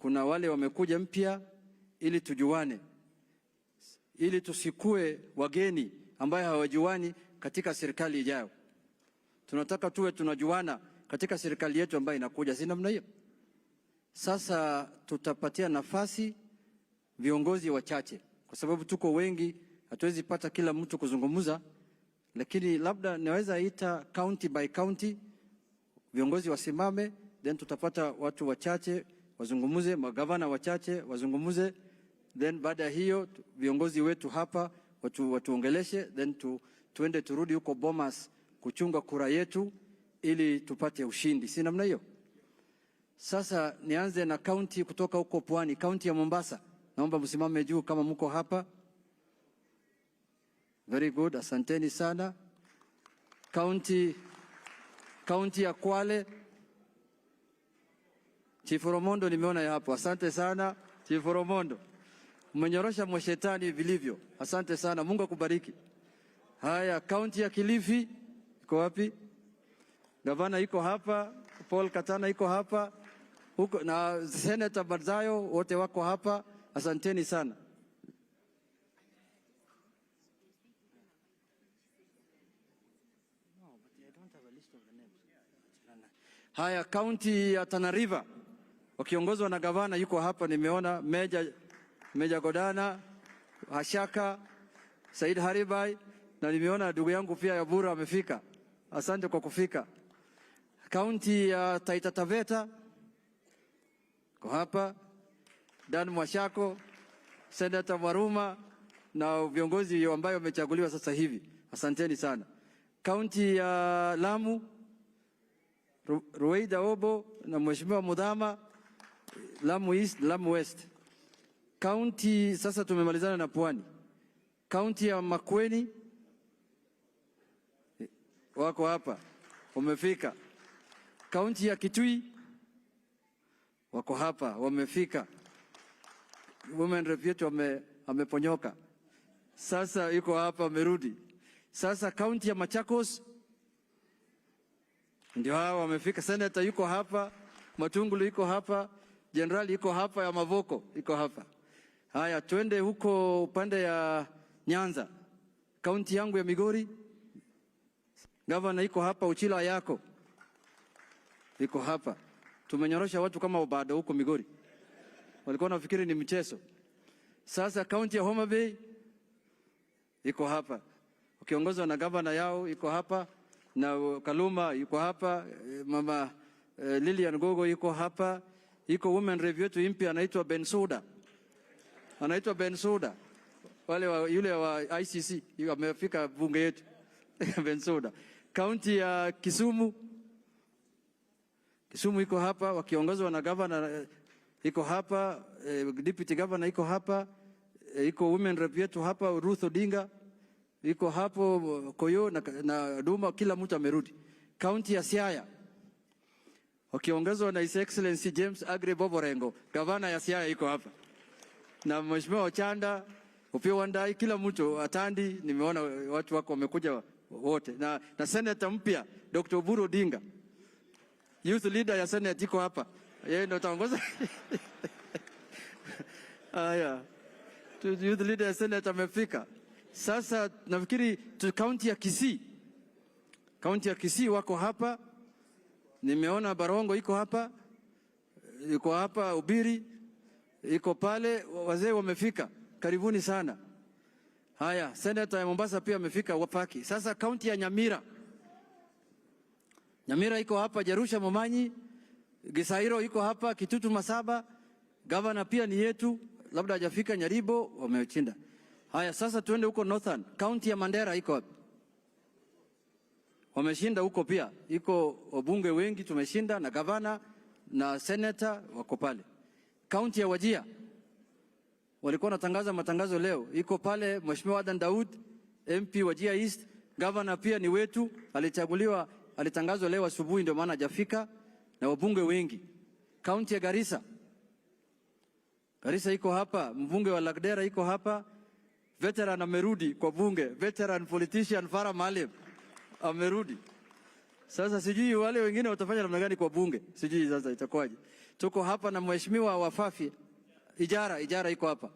kuna wale wamekuja mpya ili tujuane, ili tusikue wageni ambaye hawajuani katika serikali ijayo. Tunataka tuwe tunajuana katika serikali yetu ambayo inakuja, si namna hiyo? Sasa tutapatia nafasi viongozi wachache, kwa sababu tuko wengi, hatuwezi pata kila mtu kuzungumza, lakini labda naweza ita county by county, viongozi wasimame, then tutapata watu wachache wazungumuze, magavana wachache wazungumuze, then baada hiyo viongozi wetu hapa watuongeleshe, then tuende turudi huko Bomas kuchunga kura yetu ili tupate ushindi, si namna hiyo? Sasa nianze na county kutoka huko Pwani, county ya Mombasa. Naomba msimame juu kama mko hapa. Very good, asanteni sana. County ya Kwale, Chief Romondo nimeona ya hapo. Asante sana Chief Romondo. Mmenyorosha mwashetani vilivyo. Asante sana, Mungu akubariki. Haya, county ya Kilifi iko wapi? Gavana iko hapa, Paul Katana iko hapa, huko na Senator Barzayo, wote wako hapa. Asanteni sana. Haya, county ya Tana River wakiongozwa na gavana yuko hapa, nimeona Meja Godana, Hashaka, Said Haribai, na nimeona ndugu yangu pia ya Bura amefika. Asante kwa kufika. County ya Taita Taveta kwa hapa, Dan Mwashako, Senator Maruma na viongozi ambao wamechaguliwa sasa hivi. Asanteni sana. County ya Lamu, Ruweida Obo na Mheshimiwa Mudhama, Lamu East, Lamu West. County sasa tumemalizana na Pwani. County ya Makueni wako hapa, wamefika. County ya Kitui wako hapa, wamefika. Women rep yetu ameponyoka. Sasa yuko hapa, amerudi. Sasa county ya Machakos ndio hao wamefika. Senator yuko hapa, Matungulu yuko hapa, General yuko hapa, ya Mavoko yuko hapa. Haya, twende huko upande ya Nyanza. County yangu ya Migori, gavana yuko hapa, Uchila yako yuko hapa. Tumenyorosha watu kama bado huko Migori, walikuwa nafikiri ni mchezo. Sasa county ya Homa Bay yuko hapa, ukiongozwa na gavana yao yuko hapa, na Kaluma yuko hapa, mama Lilian Gogo yuko hapa, yuko women review yetu mpya anaitwa Bensuda, wale yule wa ICC amefika bunge yetu Bensuda. County ya Kisumu iko hapa, wakiongozwa na governor iko hapa, deputy governor iko hapa, iko women rep yetu hapa Ruth Odinga iko hapo, Koyo na Duma, kila mtu amerudi. County ya Siaya wakiongozwa na His Excellency James Agri Boborengo, governor ya Siaya iko hapa, na Mheshimiwa Ochanda, Upio Wandai, kila mtu Atandi, nimeona watu wako wamekuja wote, na senator mpya Dr. Oburu Odinga, youth leader ya Senate iko hapa, yeye ndo ataongoza. Haya, youth leader ya Senate amefika. Sasa nafikiri county ya Kisii wako hapa, nimeona Barongo iko hapa, Ubiri iko pale, wazee wamefika, karibuni sana. Haya, Senator ya Mombasa pia amefika, wapaki. Sasa county ya Nyamira iko hapa, Jerusha Momanyi, Gisairo iko hapa, Kitutu Masaba, governor pia ni yetu, labda hajafika. Nyaribo wamechinda. Haya, sasa tuende huko Northern. County ya Mandera iko hapa, wameshinda huko pia, iko wabunge wengi tumeshinda, na governor na senator wako pale. County ya Wajir walikuwa natangaza matangazo leo, iko pale Mheshimiwa Adan Daud, MP Wajir East, governor pia ni wetu, alichaguliwa, alitangazwa leo asubuhi, ndio maana hajafika, na wabunge wengi. County ya Garissa iko hapa, mbunge wa Lagdera iko hapa, veteran amerudi kwa bunge, veteran politician Farah Maalim amerudi. Sasa sijui wale wengine watafanya namna gani kwa bunge. Sijui sasa itakuwaje. Tuko hapa na mheshimiwa Wafafi. Ijara iko hapa.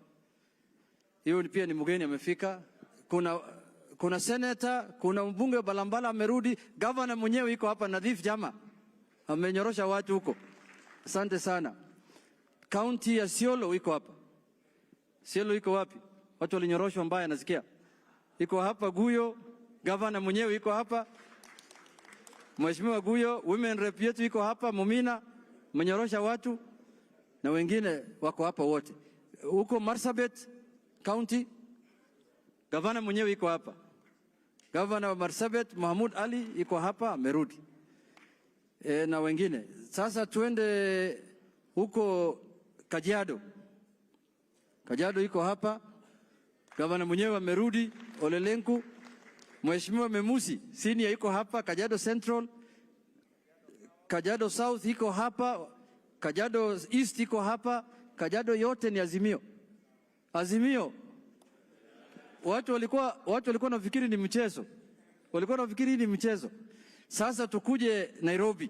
Hiyo pia ni mgeni amefika. Kuna senator, kuna mbunge wa Balambala amerudi, governor mwenyewe iko hapa Nadhif Jama. Amenyorosha watu huko. Asante sana. County ya Siolo iko hapa. Siolo iko wapi? Watu walinyoroshwa mbaya nasikia. Iko hapa Guyo, governor mwenyewe iko hapa. Mheshimiwa Guyo, women rep yetu iko hapa Mumina, menyorosha watu na wengine wako hapa wote. Huko Marsabit County, governor mwenyewe iko hapa. Governor wa Marsabit Mahmud Ali iko hapa amerudi. Na wengine. Sasa tuende huko Kajiado. Kajiado iko hapa. Governor mwenyewe amerudi Olelenku. Mheshimiwa Memusi senior iko hapa Kajiado Central. Kajiado South iko hapa. Kajiado East iko hapa. Kajiado yote ni Azimio. Azimio. Watu walikuwa nafikiri ni mchezo. Walikuwa nafikiri ni mchezo. Sasa tukuje Nairobi.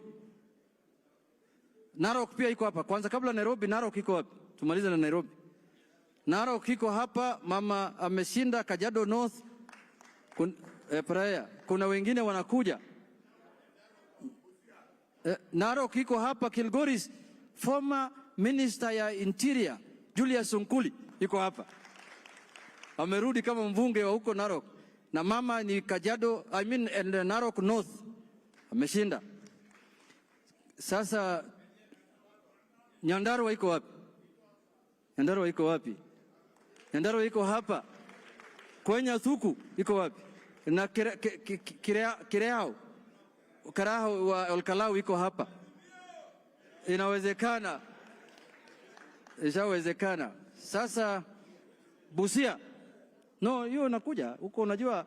Narok pia iko hapa. Kwanza kabla Nairobi, Narok iko hapa. Tumalize na Nairobi. Narok iko hapa, mama ameshinda Kajiado North. Kuna wengine wanakuja. Narok iko hapa, Kilgoris, former minister ya Interior, Julius Sunkuli, iko hapa. Amerudi kama mbunge wa huko Narok. Na mama ni Kajiado, and Narok North. Ameshinda. Sasa Nyandarua iko wapi? Nyandarua iko wapi? Nyandarua iko hapa. Kwenya Thuku iko wapi? Na Kireao. Karaho wa Olkalau iko hapa. Inawezekana. Ishawezekana. Sasa Busia. No, hiyo nakuja. Huko unajua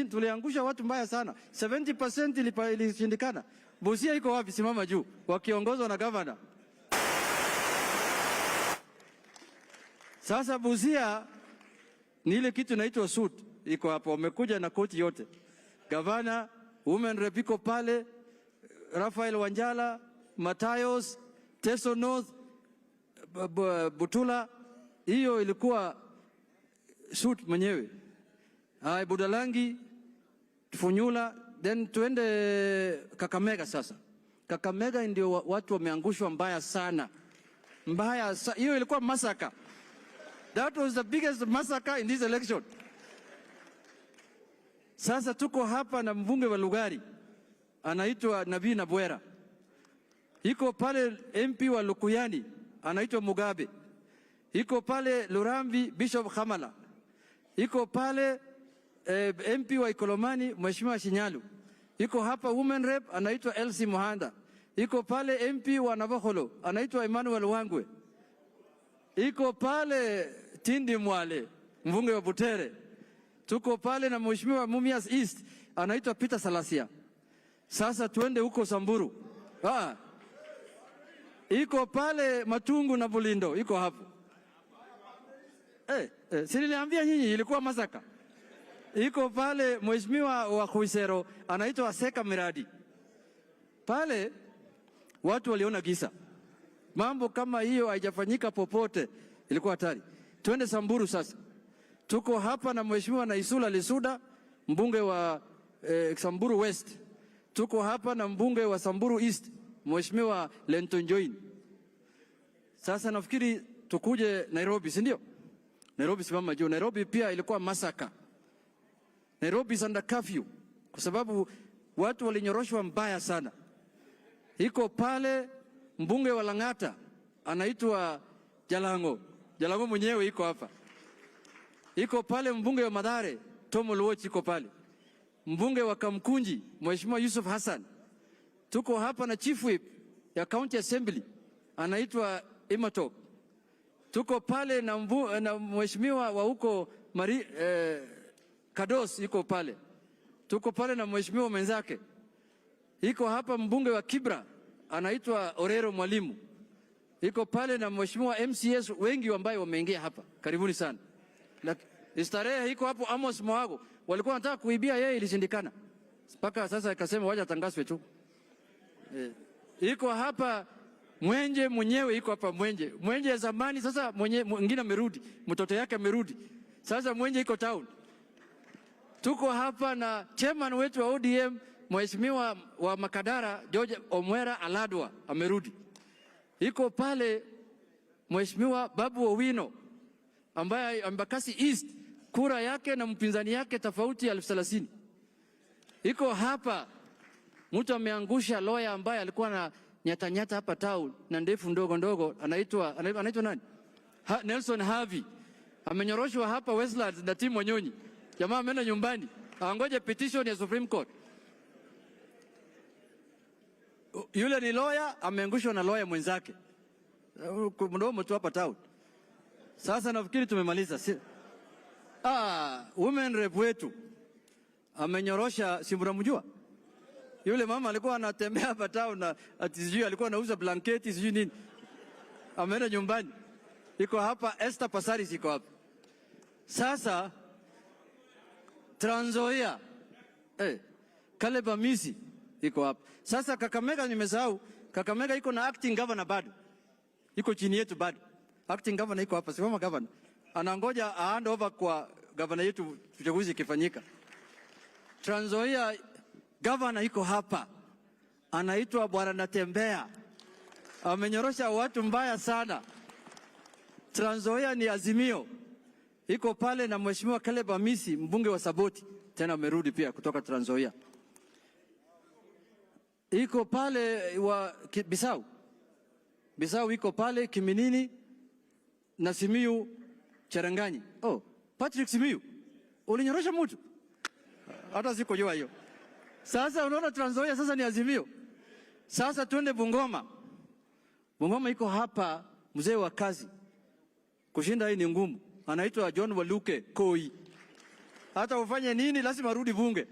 tuliangusha watu mbaya sana. 70% ilishindikana. Busia iko wapi? Simama juu. Wakiongozwa na governor. Sasa Busia ni ile kitu inaitwa suit. Iko hapo. Wamekuja na koti yote. Governor, women rep iko pale. Rafael Wanjala, Matayos, Teso North, Butula. Hiyo ilikuwa suit mwenyewe. Budalangi, Funyula, then tuende Kakamega sasa. Kakamega ndio watu wameangushwa mbaya sana. Hiyo ilikuwa massacre. That was the biggest massacre in this election. Sasa tuko hapa na mbunge wa Lugari. Anaitwa Nabii Nabwera. Iko pale MP wa Lukuyani. Anaitwa Mugabe. Iko pale Lurambi Bishop Khamala. Iko pale MP wa Ikolomani Mheshimiwa Shinyalu. Iko hapa women rep anaitwa Elsie Mohanda. Iko pale MP wa Navakholo anaitwa Emmanuel Wangwe. Iko pale Tindi Mwale mbunge wa Butere. Tuko pale na Mheshimiwa Mumias East anaitwa Peter Salasia. Sasa tuende huko Samburu. Iko pale Matungu na Bulindo iko hapo. Siniambia nyinyi ilikuwa masaka. Iko pale Mheshimiwa wa Khuisero anaitwa Seka Miradi. Pale watu waliona giza. Mambo kama hiyo haijafanyika popote, ilikuwa hatari. Tuende Samburu sasa. Tuko hapa na Mheshimiwa Naisula Lisuda, mbunge wa Samburu West. Tuko hapa na mbunge wa Samburu East, Mheshimiwa Lenton Join. Sasa nafikiri tukuje Nairobi, si ndio? Nairobi simama juu. Nairobi pia ilikuwa masaka. Nairobi is under curfew kwa sababu watu walinyoroshwa mbaya sana. Iko pale mbunge wa Lang'ata anaitwa Jalango. Jalango mwenyewe iko hapa. Iko pale mbunge wa Mathare Tom Oluoch iko pale. Mbunge wa Kamkunji Mheshimiwa Yusuf Hassan. Tuko hapa na Chief Whip ya County Assembly anaitwa Imatok. Tuko pale na Mheshimiwa wa huko Kados iko pale. Tuko pale na Mheshimiwa mwenzake. Iko hapa mbunge wa Kibra anaitwa Orero Mwalimu. Iko pale na Mheshimiwa MCAs wengi ambao wameingia hapa. Karibuni sana. Na istarehe iko hapo Amos Mwago. Walikuwa wanataka kuibia yeye ilishindikana. Mpaka sasa akasema waje atangazwe tu. Iko hapa Mwenje mwenyewe, iko hapa Mwenje. Mwenje ya zamani, sasa mwingine amerudi, mtoto yake amerudi. Sasa Mwenje iko town. Tuko hapa na chairman wetu wa ODM, Mheshimiwa wa Makadara George Omwera Aladwa amerudi. Iko pale Mheshimiwa Babu Owino ambaye Embakasi East, kura yake na mpinzani yake tofauti 30,000. Iko hapa mtu ameangusha lawyer ambaye alikuwa na nyata hapa town na ndefu ndogo anaitwa nani? Nelson Havi. Amenyoroshwa hapa Westlands na timu Wanyonyi. Jamaa ameenda nyumbani. Angoje petition ya Supreme Court. Yule ni lawyer ameangushwa na lawyer mwenzake. Mdomo tu hapa town. Sasa nafikiri tumemaliza. Women rep wetu amenyorosha, si mnamjua? Yule mama alikuwa anatembea hapa town na sijui alikuwa anauza blanketi sijui nini. Ameenda nyumbani. Iko hapa Esther Passaris iko hapa. Sasa Trans Nzoia Caleb Amisi iko hapa. Sasa Kakamega nimesahau. Kakamega iko na acting governor bado. Iko chini yetu bado. Acting governor iko hapa, simama governor. Anangoja hand over kwa governor yetu uchaguzi kifanyika. Trans Nzoia governor iko hapa. Anaitwa Bwana Natembea. Amenyorosha watu mbaya sana. Trans Nzoia ni Azimio. Iko pale na Mheshimiwa Caleb Amisi, mbunge wa Saboti, tena amerudi pia kutoka Trans Nzoia. Iko pale wa Bisau. Bisau iko pale Kiminini na Simiyu Cherangani. Patrick Simiyu. Ulinyorosha mtu? Hata sikujua hiyo. Sasa unaona Trans Nzoia sasa ni Azimio. Sasa twende Bungoma. Bungoma iko hapa mzee wa kazi. Kushinda hii ni ngumu. Anaitwa John Waluke Koi. Hata ufanye nini lazima rudi bunge.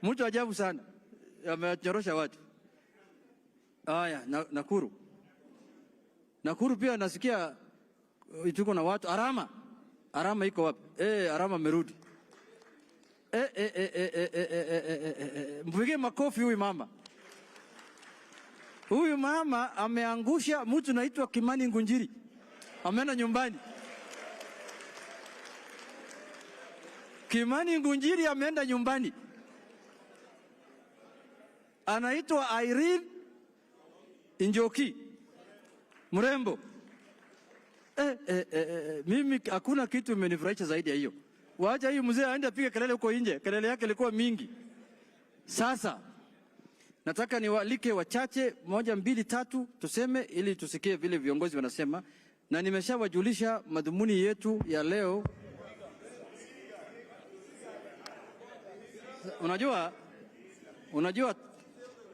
Mtu ajabu sana. Amenyorosha watu. Haya, Nakuru. Nakuru pia nasikia tuko na watu. Arama iko wapi? Arama amerudi. Mpige makofi huyu mama. Huyu mama ameangusha mtu naitwa Kimani Ngunjiri. Ameenda nyumbani. Kimani Ngunjiri ameenda nyumbani. Anaitwa Irene Njoki. Mrembo. Mimi hakuna kitu imenifurahisha zaidi ya hiyo. Wacha hii mzee aende apige kelele huko nje. Kelele yake ilikuwa mingi. Sasa nataka niwaalike wachache 1, 2, 3 tuseme ili tusikie vile viongozi wanasema, na nimeshawajulisha madhumuni yetu ya leo.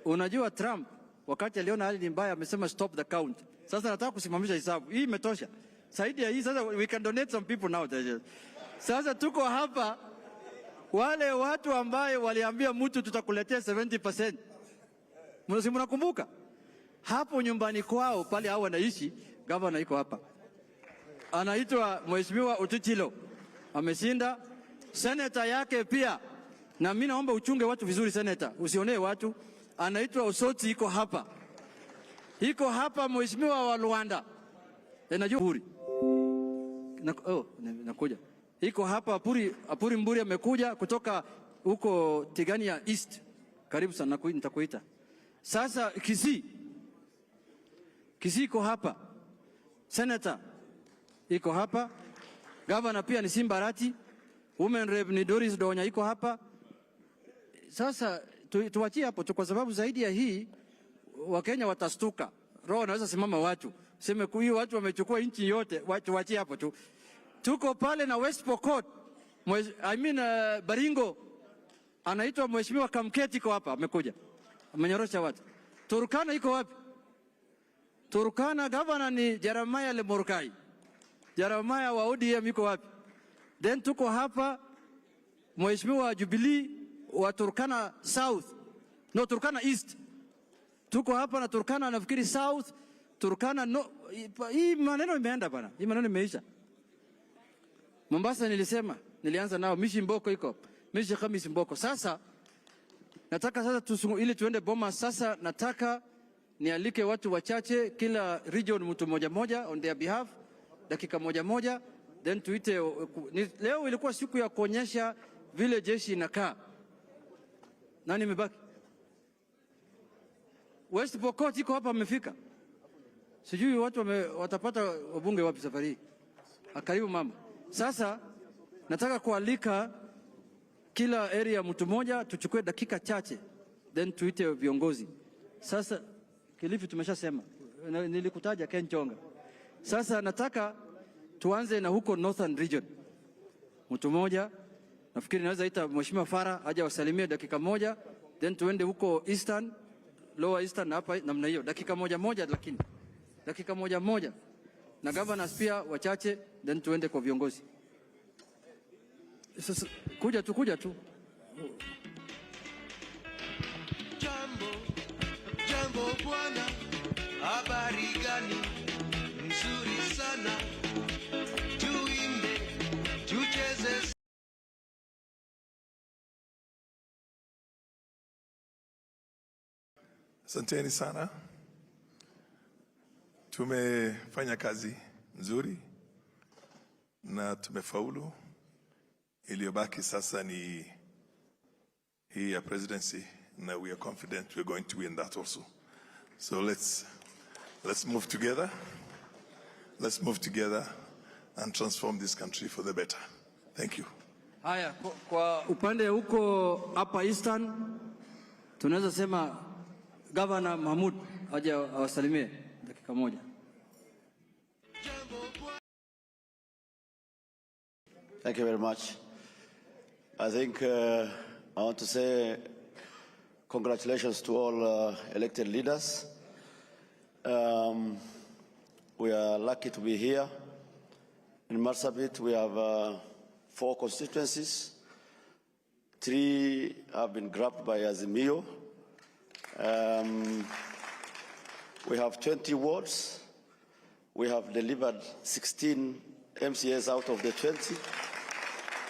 Unajua Trump wakati aliona hali ni mbaya amesema stop the count. Sasa nataka kusimamisha hesabu. Hii imetosha. Zaidi ya hii sasa we can donate some people now. Sasa tuko hapa wale watu ambaye waliambia mtu tutakuletea 70%. Mnakumbuka? Hapo nyumbani kwao pale hao wanaishi, gavana iko hapa. Anaitwa Mheshimiwa Ututilo. Ameshinda. Senator yake pia. Na mimi naomba uchunge watu vizuri senator. Usionee watu. Anaitwa Osoti iko hapa. Iko hapa Mheshimiwa wa Luanda. Najua Puri. Nakuja. Iko hapa Apuri Mburi amekuja kutoka huko Tigania East. Karibu sana nitakuita. Sasa Kicc iko hapa. Senator iko hapa. Governor pia ni Simbarati. Women rep ni Doris Donya iko hapa. Sasa tuachie hapo tu kwa sababu zaidi ya hii Wakenya watastuka. Roho anaweza simama watu. Sema huyu watu wamechukua nchi yote, tuachie hapo tu. Tuko pale na West Pokot. Baringo. Anaitwa Mheshimiwa Kamketi iko hapa, amekuja. Amenyorosha watu. Turkana iko wapi? Turkana governor ni Jeremiah Lemurkai. Jeremiah wa ODM iko wapi? Then tuko hapa Mheshimiwa Jubilee wa Turkana South. No, Turkana East. Tuko hapa na Turkana nafikiri South. Turkana no. Hii maneno imeenda bana. Hii maneno imeisha. Mombasa nilianza nao Mishi Mboko iko. Mr. Khamis Mboko. Sasa nataka sasa ili tuende Bomas. Sasa nataka nialike watu wachache kila region, mtu moja on their behalf, dakika moja, then tuite. Leo ilikuwa siku ya kuonyesha vile jeshi inakaa. Nani imebaki? West Pokot iko hapa, amefika. Sijui watu watapata wabunge wapi safari hii. Karibu mama. Sasa nataka kualika kila area mtu moja, tuchukue dakika chache, then tuite viongozi. Sasa Kilifi tumeshasema, nilikutaja Ken Chonga. Sasa nataka tuanze na huko Northern Region. Mtu moja, nafikiri naweza ita Mheshimiwa Fara aje wasalimie dakika moja, then tuende huko Eastern, Lower Eastern hapa namna hiyo. Dakika moja lakini. Dakika moja. Na governors pia wachache, then tuende kwa viongozi. Sasa kuja tu. Jambo bwana, habari gani? Nzuri sana. Tuimbe, tucheze. Asanteni sana. Tumefanya kazi nzuri na tumefaulu. Iliyobaki sasa ni hii ya presidency, na we are confident we are going to win that also. So let's move together. Let's move together and transform this country for the better. Thank you. Haya, kwa upande huko Upper Eastern tunaweza sema Governor Mahmoud aje awasalimie dakika moja. Thank you very much. I think I want to say congratulations to all elected leaders. We are lucky to be here. In Marsabit, we have 4 constituencies. 3 have been grabbed by Azimio. We have 20 wards. We have delivered 16 MCAs out of the 20.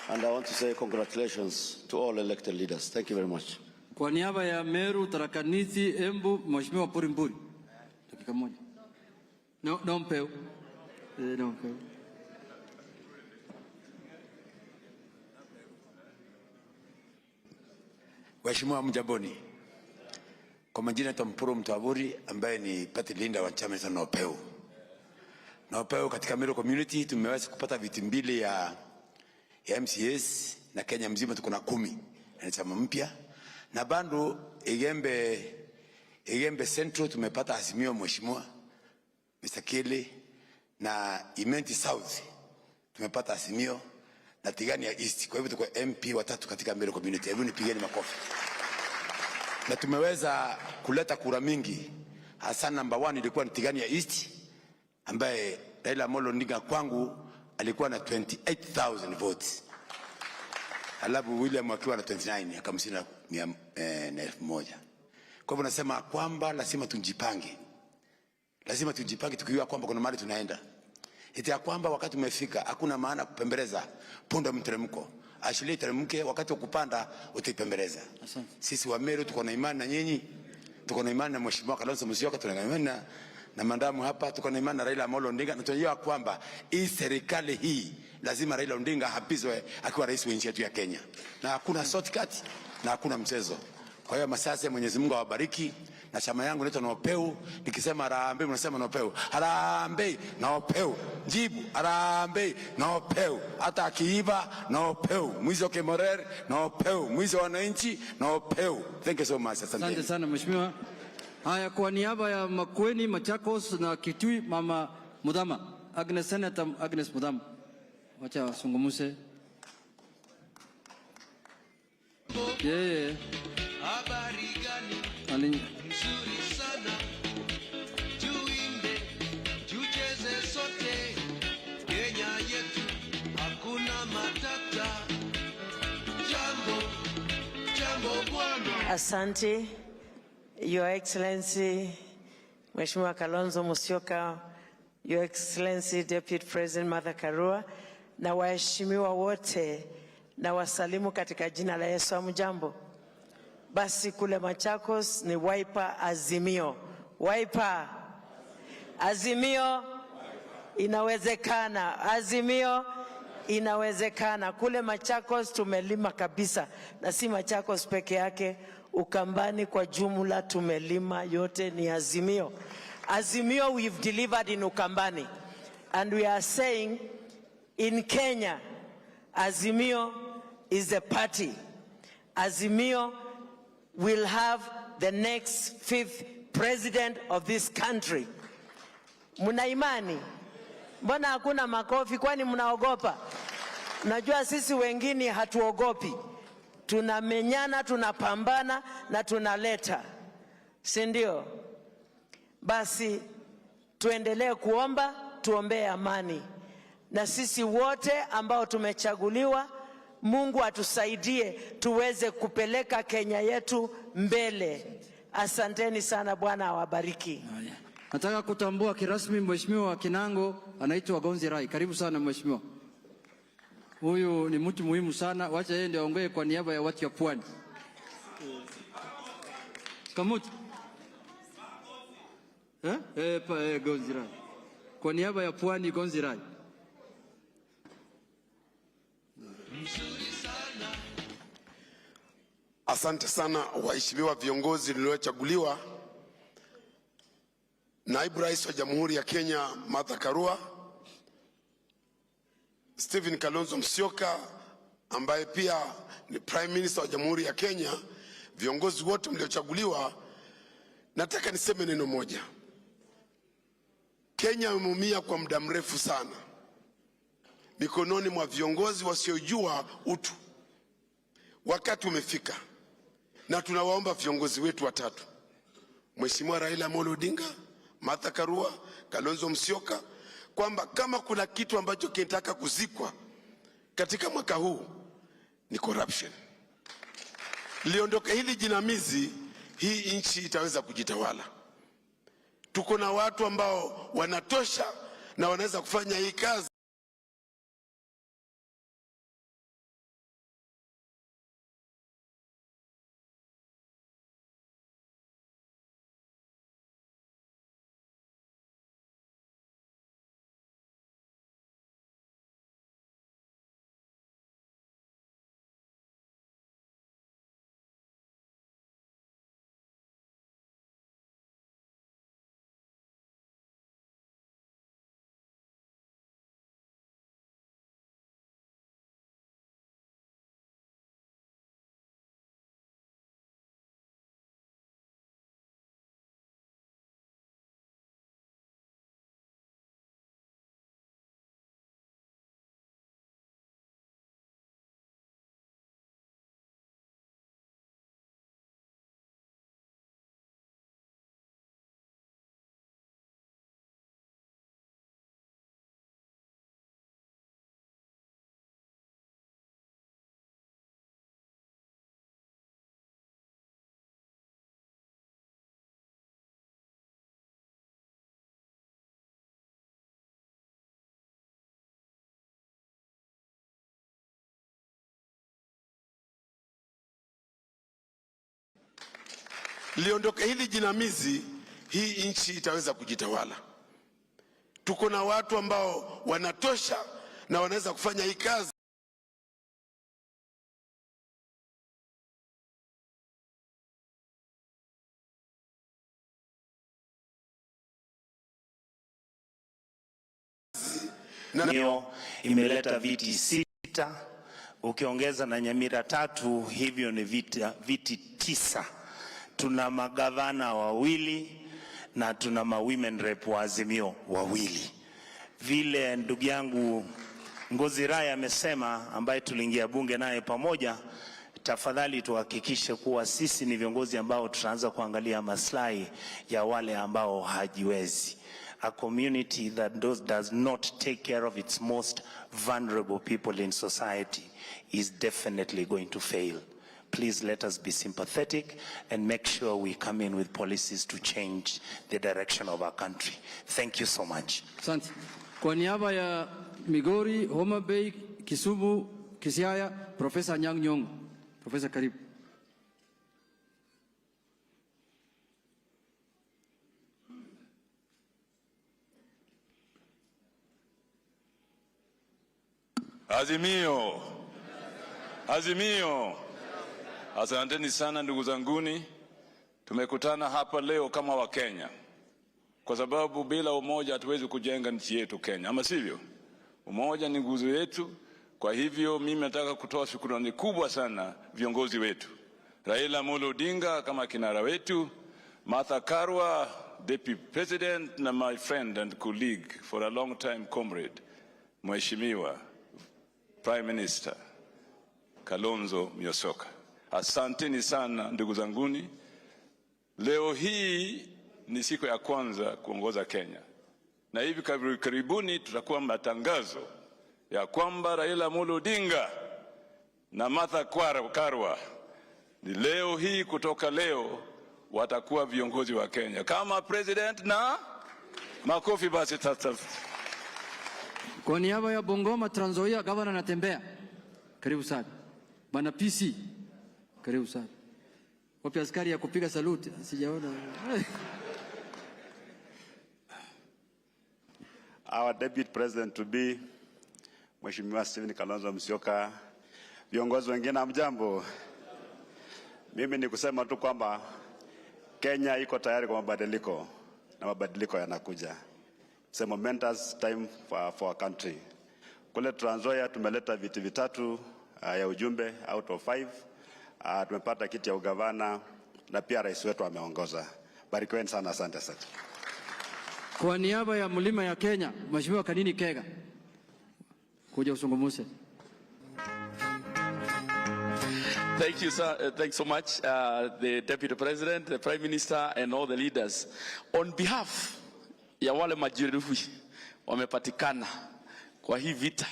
And I want to say congratulations to all elected leaders. Thank you very much. Kwa niaba ya Meru, Tarakaniti, Embu, Mheshimiwa Purimburi. Dakika moja. No mpeu. No mpeu. Mheshimiwa Mjaboni. Kwa majina Tampuro Mtavuri ambaye ni party leader wa chama cha Nopeu. Nopeu katika Meru community tumeweza kupata viti 2 ya MCAs na Kenya mzima tuko na 10. Ni chama mpya. Na bando Igembe Central tumepata Azimio Mheshimiwa Mr. Kele, na Imenti South tumepata Azimio, na Tigania East. Kwa hivyo tuko MP 3 katika Meru community. Hebu nipigeni makofi. Na tumeweza kuleta kura mingi. Hasa number 1 ilikuwa ni Tigania East ambaye Raila Amolo Odinga kwangu alikuwa na 28,000 votes. Alafu William akiwa na 29, akamshinda 1,000. Kwa hivyo nasema kwamba lazima tujipange. Lazima tujipange tukijua kwamba kuna mahali tunaenda. Eti ya kwamba wakati umefika, hakuna maana kupembeleza punda mteremko. Ashili teremke, wakati wa kupanda utaipembeleza. Sisi wa Meru tuko na imani na nyinyi. Tuko na imani na Mheshimiwa Kalonzo Musyoka, tuko na imani na mandamu hapa, tuko na imani na Raila Amolo Odinga, na tunajua kwamba hii serikali hii lazima Raila Odinga hapizwe akiwa rais wa nchi yetu ya Kenya. Na hakuna shortcut na hakuna mchezo. Kwa hiyo masasa Mwenyezi Mungu awabariki, na chama yangu inaitwa Nopeu. Nikisema harambee mnasema Nopeu. Harambee Nopeu. Jibu harambee Nopeu. Hata akiiba Nopeu. Mwizo Kemorer Nopeu. Mwizo wananchi Nopeu. Thank you so much. Asante sana Mheshimiwa. Haya, kwa niaba ya Makueni, Machakos na Kitui, Mama Mudama, Senator Agnes Mudama. Wacha wasungumuse. Habari gani? Nzuri sana. Tuimbe, tucheze sote. Kenya yetu hakuna matata. Jambo bwana. Asante, Your Excellency Mheshimiwa Kalonzo Musyoka, Your Excellency Deputy President Martha Karua, na waheshimiwa wote na wasalimu katika jina la Yesu. Hamjambo? Basi kule Machakos ni Wiper Azimio. Wiper Azimio inawezekana. Azimio inawezekana. Kule Machakos tumelima kabisa, na si Machakos peke yake, Ukambani kwa jumla tumelima, yote ni Azimio. Azimio we've delivered in Ukambani, and we are saying in Kenya, Azimio is the party. Azimio will have the next 5th president of this country. Muna imani? Mbona hakuna makofi? Kwani mnaogopa? Najua sisi wengine hatuogopi. Tunamenyana, tunapambana na tunaleta. Si ndio? Basi tuendelee kuomba, tuombee amani. Na sisi wote ambao tumechaguliwa, Mungu atusaidie tuweze kupeleka Kenya yetu mbele. Asanteni sana, Bwana awabariki. Nataka kutambua kirasmi Mheshimiwa Kinango anaitwa Gonzi Rai. Karibu sana Mheshimiwa. Huyu ni mtu muhimu sana. Wacha yeye ndio aongee kwa niaba ya watu ya Pwani. Kamuti. Gonzi Rai. Kwa niaba ya Pwani, Gonzi Rai. Asante sana waheshimiwa viongozi niliochaguliwa. Naibu Rais wa Jamhuri ya Kenya Martha Karua, Stephen Kalonzo Musyoka ambaye pia ni Prime Minister wa Jamhuri ya Kenya, viongozi wote mliochaguliwa, nataka niseme neno moja. Kenya imeumia kwa muda mrefu sana mikononi mwa viongozi wasiojua utu. Wakati umefika na tunawaomba viongozi wetu watatu, Mheshimiwa Raila Odinga, Martha Karua, Kalonzo Musyoka, kwamba kama kuna kitu ambacho kinataka kuzikwa katika mwaka huu ni corruption. Liondoke hili jinamizi, hii nchi itaweza kujitawala. Tuko na watu ambao wanatosha na wanaweza kufanya hii kazi. Liondoke hili jinamizi, hii nchi itaweza kujitawala. Tuko na watu ambao wanatosha na wanaweza kufanya hii kazi. Imeleta viti 6, ukiongeza na Nyamira 3, hivyo ni viti 9. Tuna magavana 2 na tuna women rep wa Azimio 2. Vile ndugu yangu Ngozi Rai amesema, ambaye tuliingia bunge naye pamoja, tafadhali tuhakikishe kuwa sisi ni viongozi ambao tutaanza kuangalia maslahi ya wale ambao hajiwezi. A community that does not take care of its most vulnerable people in society is definitely going to fail. Please let us be sympathetic and make sure we come in with policies to change the direction of our country. Thank you so much. Asante. Kwa niaba ya Migori, Homa Bay, Kisumu, Kisiaya, Profesa Nyang' Nyong'o. Profesa, karibu. Azimio. Azimio. Asanteni sana ndugu zanguni. Tumekutana hapa leo kama Wakenya, kwa sababu bila umoja hatuwezi kujenga nchi yetu Kenya, ama sivyo? Umoja ni nguzo yetu. Kwa hivyo mimi nataka kutoa shukrani kubwa sana viongozi wetu. Raila Odinga kama kinara wetu, Martha Karua, Deputy President, na my friend and colleague for a long time comrade, Mheshimiwa Prime Minister Kalonzo Musyoka. Asanteni sana ndugu zanguni. Leo hii ni siku ya kwanza kuongoza Kenya, na hivi karibuni tutakuwa matangazo ya kwamba Raila Odinga na Martha Karua ni leo hii, kutoka leo watakuwa viongozi wa Kenya kama president na makofi basi tata. Kwa niaba ya Bungoma, Trans Nzoia, Gavana anatembea. Karibu sana. Bwana PC. Karibu sana. Wapi askari ya kupiga saluti? Sijaona. Our Deputy President to be Mheshimiwa Stephen Kalonzo Musyoka, viongozi wengine hamjambo. Mimi ni kusema tu kwamba Kenya iko tayari kwa mabadiliko, na mabadiliko yanakuja. It's a momentous time for our country. Kule Trans Nzoia tumeleta viti vitatu ya ujumbe out of 5. Tumepata kiti ya ugavana na pia rais wetu ameongoza. Barikiweni sana, asante sana. Kwa niaba ya mlima ya Kenya, Mheshimiwa Kanini Kega, kuja usungumuse. Thank you, sir. Thanks so much, the Deputy President, the Prime Minister, and all the leaders. On behalf ya wale majeruhi wamepatikana kwa hii vita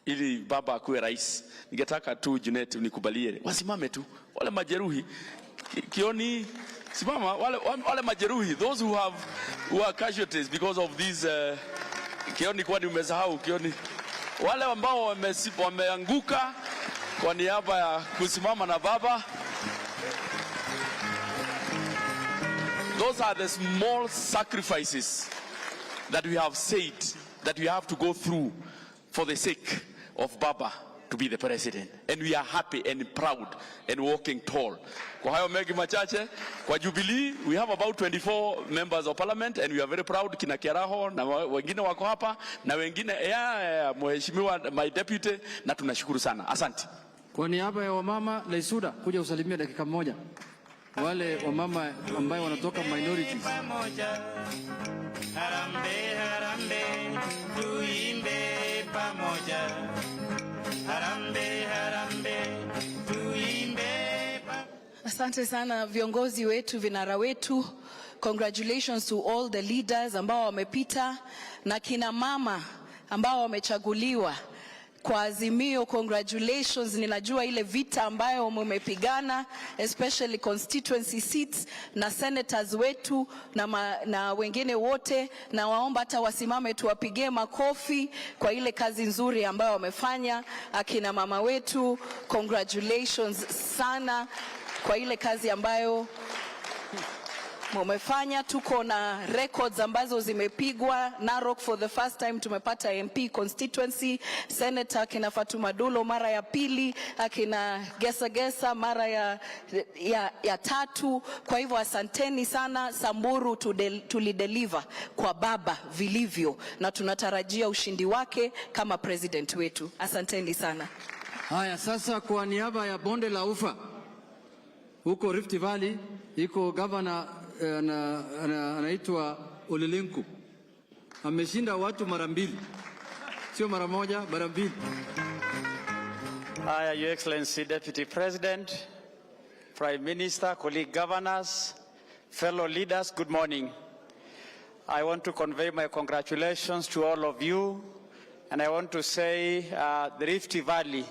ili baba akuwe rais, ningetaka tu Junet unikubalie wasimame tu wale majeruhi. Kioni, simama wale majeruhi, those who are casualties because of these Kioni, kwani umesahau Kioni, wale ambao wameanguka kwa niaba ya kusimama na baba. Those are the small sacrifices that we have said that we have to go through for the sake of Baba to be the president, and we are happy and proud and walking tall. Kwa hayo mengi machache, kwa Jubilee we have about 24 members of parliament and we are very proud. Kina Kiaraho na wengine wako hapa na wengine mheshimiwa my deputy, na tunashukuru sana, asante. Kwa niaba ya wamama Leisuda, kuja usalimia dakika moja wale wamama ambao wanatoka minorities. Harambe, harambe, tuimbe pamoja. Harambe, harambe, tuimbe pamoja. Asante sana viongozi wetu, vinara wetu. Congratulations to all the leaders ambao wamepita na kina mama ambao wamechaguliwa kwa Azimio. Congratulations. Ninajua ile vita ambayo mmepigana, especially constituency seats, na senators wetu na wengine wote, na waomba hata wasimame tuwapigie makofi kwa ile kazi nzuri ambayo wamefanya. Akina mama wetu, congratulations sana kwa ile kazi ambayo mumefanya. Tuko na records ambazo zimepigwa. Narok for the first time tumepata MP constituency, Senator akina Fatuma Dulo mara ya pili, akina Gesa mara ya tatu. Kwa hivyo asanteni sana. Samburu tulideliver kwa baba vilivyo, na tunatarajia ushindi wake kama president wetu. Asanteni sana. Haya, sasa kwa niaba ya bonde la Ufa huko Rift Valley, iko governor anaitwa Olelenku. Ameshinda watu mara mbili, sio mara moja, mara mbili. Your Excellency Deputy President, Prime Minister, colleague governors, fellow leaders, good morning. I want to convey my congratulations to all of you, and I want to say the Rift Valley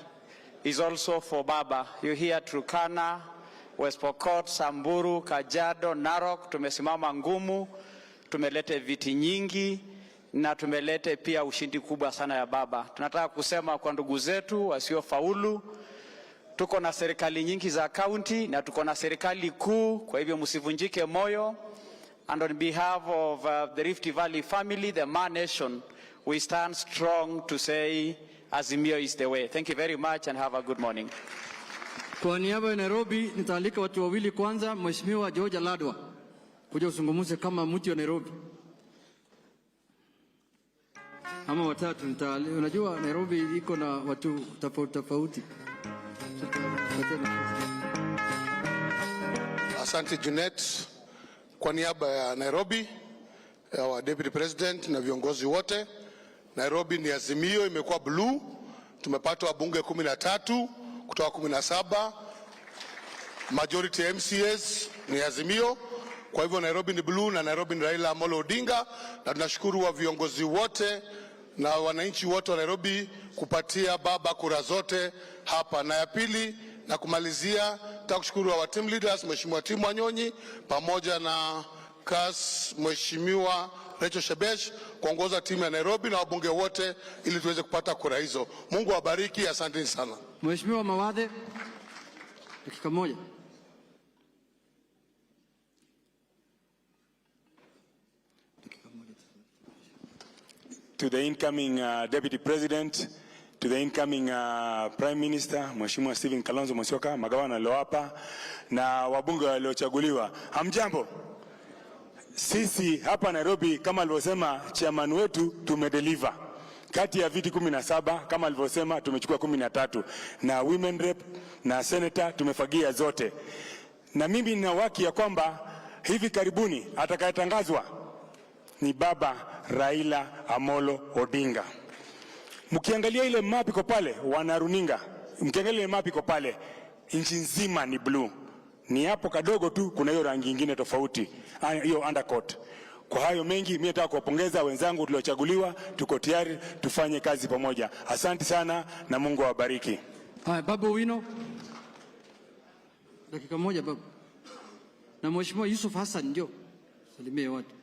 is also for Baba. You hear Turkana, West Pokot, Samburu, Kajiado, Narok, tumesimama ngumu, tumelete viti nyingi, na tumelete pia ushindi kubwa sana ya baba. Tunataka kusema kwa ndugu zetu wasiofaulu, tuko na serikali nyingi za kaunti na tuko na serikali kuu, kwa hivyo msivunjike moyo. And on behalf of the Rift Valley family, the Man Nation, we stand strong to say Azimio is the way. Thank you very much and have a good morning. Kwa niaba ya Nairobi nitaalika watu wawili. Kwanza Mheshimiwa George Ladwa kuja usungumuze kama mtu wa Nairobi. Ama watatu unajua Nairobi iko na watu tofauti. Asante Junet. Kwa niaba ya Nairobi, wa Deputy President na viongozi wote, Nairobi ni Azimio, imekuwa blue. Tumepata wabunge 13 kutoka 17. Majority MCAs ni Azimio. Kwa hivyo Nairobi ni blue na Nairobi ni Raila Amolo Odinga, na tunashukuru wa viongozi wote na wananchi wote wa Nairobi kupatia baba kura zote hapa. Na ya pili na kumalizia, takushukuru wa team leaders, Mheshimiwa Timu Wanyonyi pamoja na CAS Mheshimiwa Rachel Shebesh kuongoza timu ya Nairobi na wabunge wote ili tuweze kupata kura hizo. Mungu awabariki, asante sana. Mheshimiwa Mawadhe, dakika moja. To the incoming Deputy President, to the incoming Prime Minister, Mheshimiwa Stephen Kalonzo Musyoka, magavana walioapa na wabunge waliochaguliwa. Hamjambo. Sisi hapa Nairobi kama alivyosema chairman wetu tumedeliver. Kati ya viti 17 kama alivyosema tumechukua 13 na women rep na senator tumefagia zote. Na mimi nina haki ya kwamba hivi karibuni atakayetangazwa ni baba Raila Amolo Odinga. Mkiangalia ile map iko pale wanaruninga, mkiangalia ile map iko pale, nchi nzima ni blue. Ni hapo kadogo tu kuna hiyo rangi nyingine tofauti, hiyo undercoat. Kwa hayo mengi mimi nataka kuwapongeza wenzangu tuliochaguliwa, tuko tayari tufanye kazi pamoja. Asante sana na Mungu awabariki. Haya, Babu Wino. Dakika moja babu. Na Mheshimiwa Yusuf Hassan ndio. Salimie watu.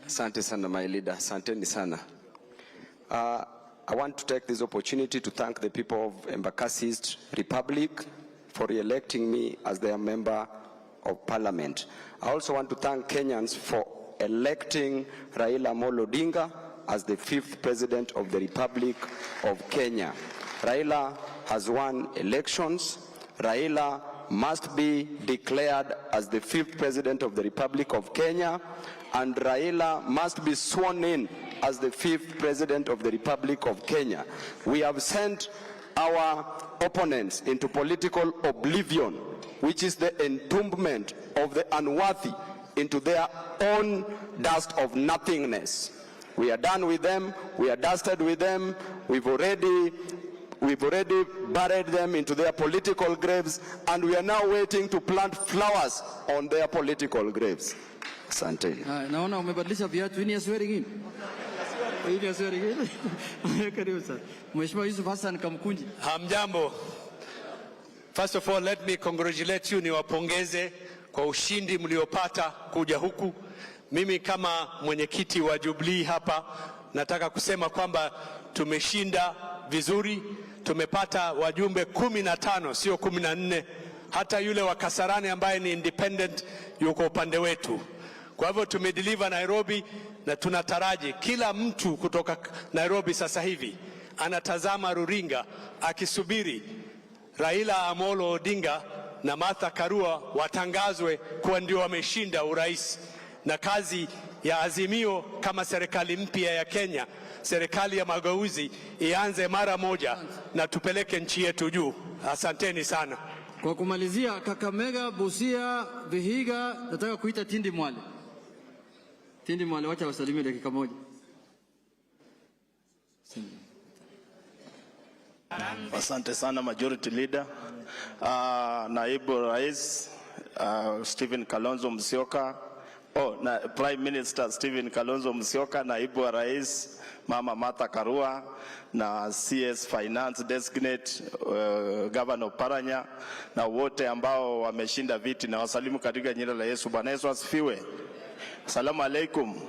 Asante sana my leader, asanteni sana. I want to take this opportunity to thank the people of Embakasi East Republic for re-electing me as their member of parliament. I also want to thank Kenyans for electing Raila Amolo Odinga as the 5th president of the Republic of Kenya. Raila has won elections. Raila must be declared as the 5th president of the Republic of Kenya, and Raila must be sworn in as the 5th president of the Republic of Kenya. We have sent our opponents into political oblivion, which is the entombment of the unworthy into their own dust of nothingness. We are done with them, we are dusted with them, we've already buried them into their political graves, and we are now waiting to plant flowers on their political graves. Asante. Naona umebadilisha viatu. Ini swearing in. Ini swearing in. Karibu sana. Mheshimiwa Yusuf Hassan Kamkunji. Hamjambo. First of all, let me congratulate you, niwapongeze kwa ushindi mliopata kuja huku. Mimi kama mwenyekiti wa Jubilee hapa nataka kusema kwamba tumeshinda vizuri. Tumepata wajumbe 15 sio 14. Hata yule wa Kasarani ambaye ni independent yuko upande wetu. Kwa hivyo tumedeliver Nairobi, na tunataraji kila mtu kutoka Nairobi sasa hivi anatazama ruringa akisubiri Raila Amolo Odinga na Martha Karua watangazwe kuwa ndio wameshinda urais. Na kazi ya Azimio kama serikali mpya ya Kenya, serikali ya mageuzi, ianze mara moja na tupeleke nchi yetu juu. Asanteni sana. Kwa kumalizia, Kakamega, Busia, Vihiga, nataka kuita Tindi Mwale. Tindi Mwale, wacha wasalimie dakika moja. Asante sana Majority Leader. Naibu Rais Stephen Kalonzo Musyoka. Na Prime Minister Stephen Kalonzo Musyoka, Naibu wa Rais Mama Martha Karua, na CS Finance Designate Governor Paranya, na wote ambao wameshinda viti, na wasalimu katika jina la Yesu. Bwana Yesu asifiwe. Asalamu alaikum.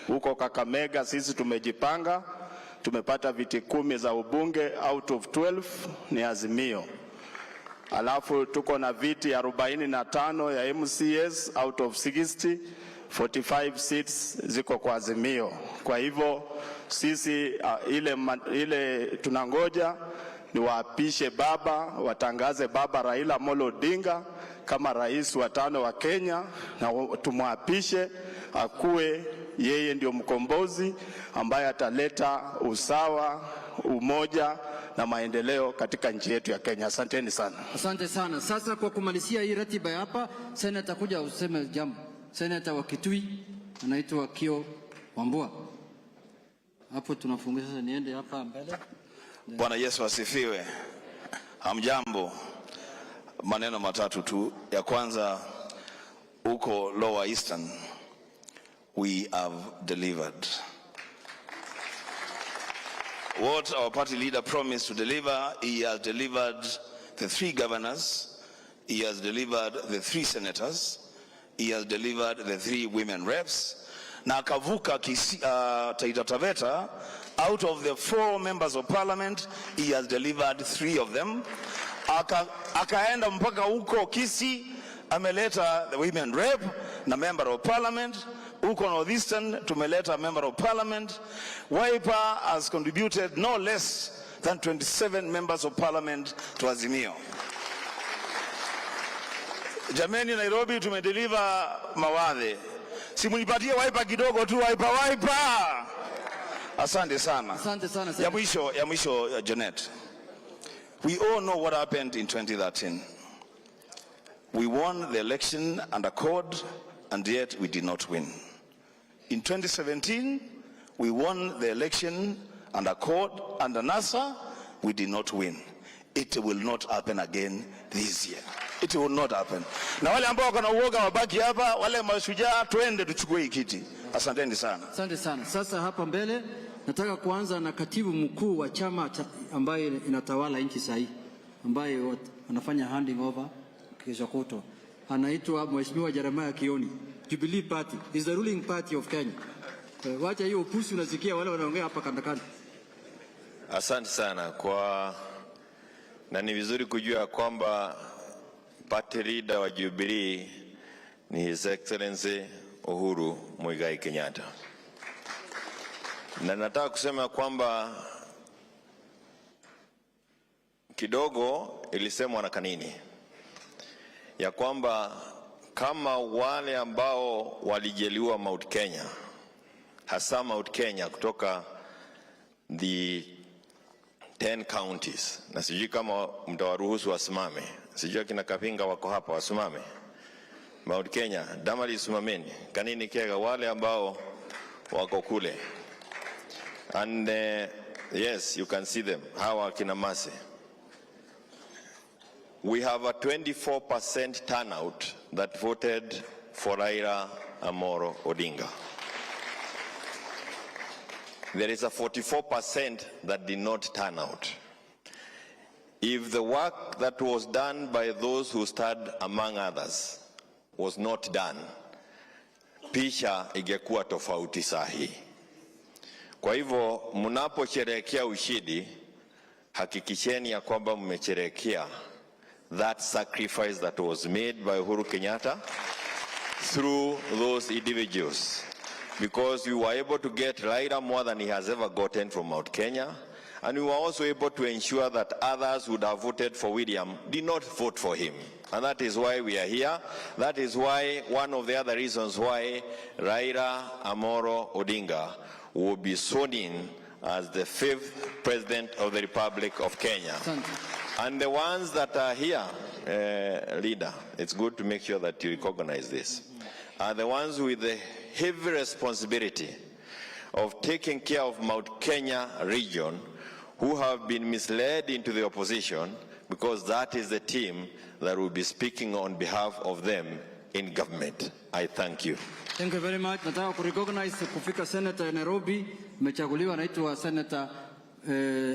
Huko Kakamega sisi tumejipanga, tumepata viti 10 za ubunge out of 12 ni Azimio. Alafu tuko na viti 45 ya MCAs out of 60, 45 seats ziko kwa Azimio. Kwa hivyo sisi ile tunangoja ni waapishe baba, watangaze baba Raila Amolo Odinga kama rais wa 5 wa Kenya, na tumwapishe akuwe yeye ndio mkombozi ambaye ataleta usawa, umoja na maendeleo katika nchi yetu ya Kenya. Asanteni sana. Asante sana. Sasa kwa kumalizia hii ratiba hapa, Senator kuja useme jambo. Senator wa Kitui anaitwa Kio Wambua. Hapo tunafunga sasa, niende hapa mbele. Bwana Yesu asifiwe. Hamjambo. Maneno matatu tu. Ya kwanza, uko Lower Eastern we have delivered. What our party leader promised to deliver, he has delivered the 3 governors, he has delivered the 3 senators, he has delivered the 3 women reps. Na akavuka Taita Taveta, out of the 4 members of parliament, he has delivered 3 of them. Akaenda mpaka huko Kicc, ameleta the women rep na member of parliament. Huko Northeastern tumeleta member of parliament. Wiper has contributed no less than 27 members of parliament to Azimio. Jameni, Nairobi tumedeliver Mawadhe. Simunipatie Wiper kidogo tu, Wiper. Asante sana. Asante sana. Ya mwisho Janet. We all know what happened in 2013. We won the election under code, and yet we did not win. In 2017, we won the election under code, under NASA, we did not win. It will not happen again this year. It will not happen. Na wale ambao kana uoga wabaki hapa, wale mashujaa twende tuchukue hii kiti. Asanteni sana. Asante sana. Sasa hapa mbele nataka kuanza na katibu mkuu wa chama ambaye inatawala nchi sahihi, ambaye anafanya handing over kesho kutwa. Anaitwa Mheshimiwa Jeremiah Kioni. Jubilee Party is the ruling party of Kenya. Wacha hiyo upusi unasikia wale wanaongea hapa kandakanda. Asante sana na ni vizuri kujua kwamba party leader wa Jubilee ni His Excellency Uhuru Muigai Kenyatta. Na nataka kusema kwamba kidogo ilisemwa na kanini ya kwamba kama wale ambao walijeliwa Mount Kenya, hasa Mount Kenya kutoka the 10 counties, na sijui kama mtawaruhusu wasimame, sijui kina Kapinga wako hapa wasimame. Mount Kenya, damali simameni, kanini kega wale ambao wako kule. And yes, you can see them, hawa kina Mase. We have a 24% turnout that voted for Raila Amolo Odinga. There is a 44% that did not turn out. If the work that was done by those who stood among others was not done, picha ingekuwa tofauti sahi. Kwa hivyo mnaposherehekea ushindi, hakikisheni ya kwamba mmesherehekea that sacrifice that was made by Uhuru Kenyatta through those individuals, because we were able to get Raila more than he has ever gotten from Mount Kenya, and we were also able to ensure that others who would have voted for William did not vote for him. And that is why we are here. That is why one of the other reasons why Raila Amolo Odinga will be sworn in as the 5th President of the Republic of Kenya. And the ones that are here, leader, it's good to make sure that you recognize this, are the ones with the heavy responsibility of taking care of Mount Kenya region, who have been misled into the opposition, because that is the team that will be speaking on behalf of them in government. I thank you. Thank you very much. Nataka kurecognize kufika Senator ya Nairobi, mechaguliwa anaitwa Senator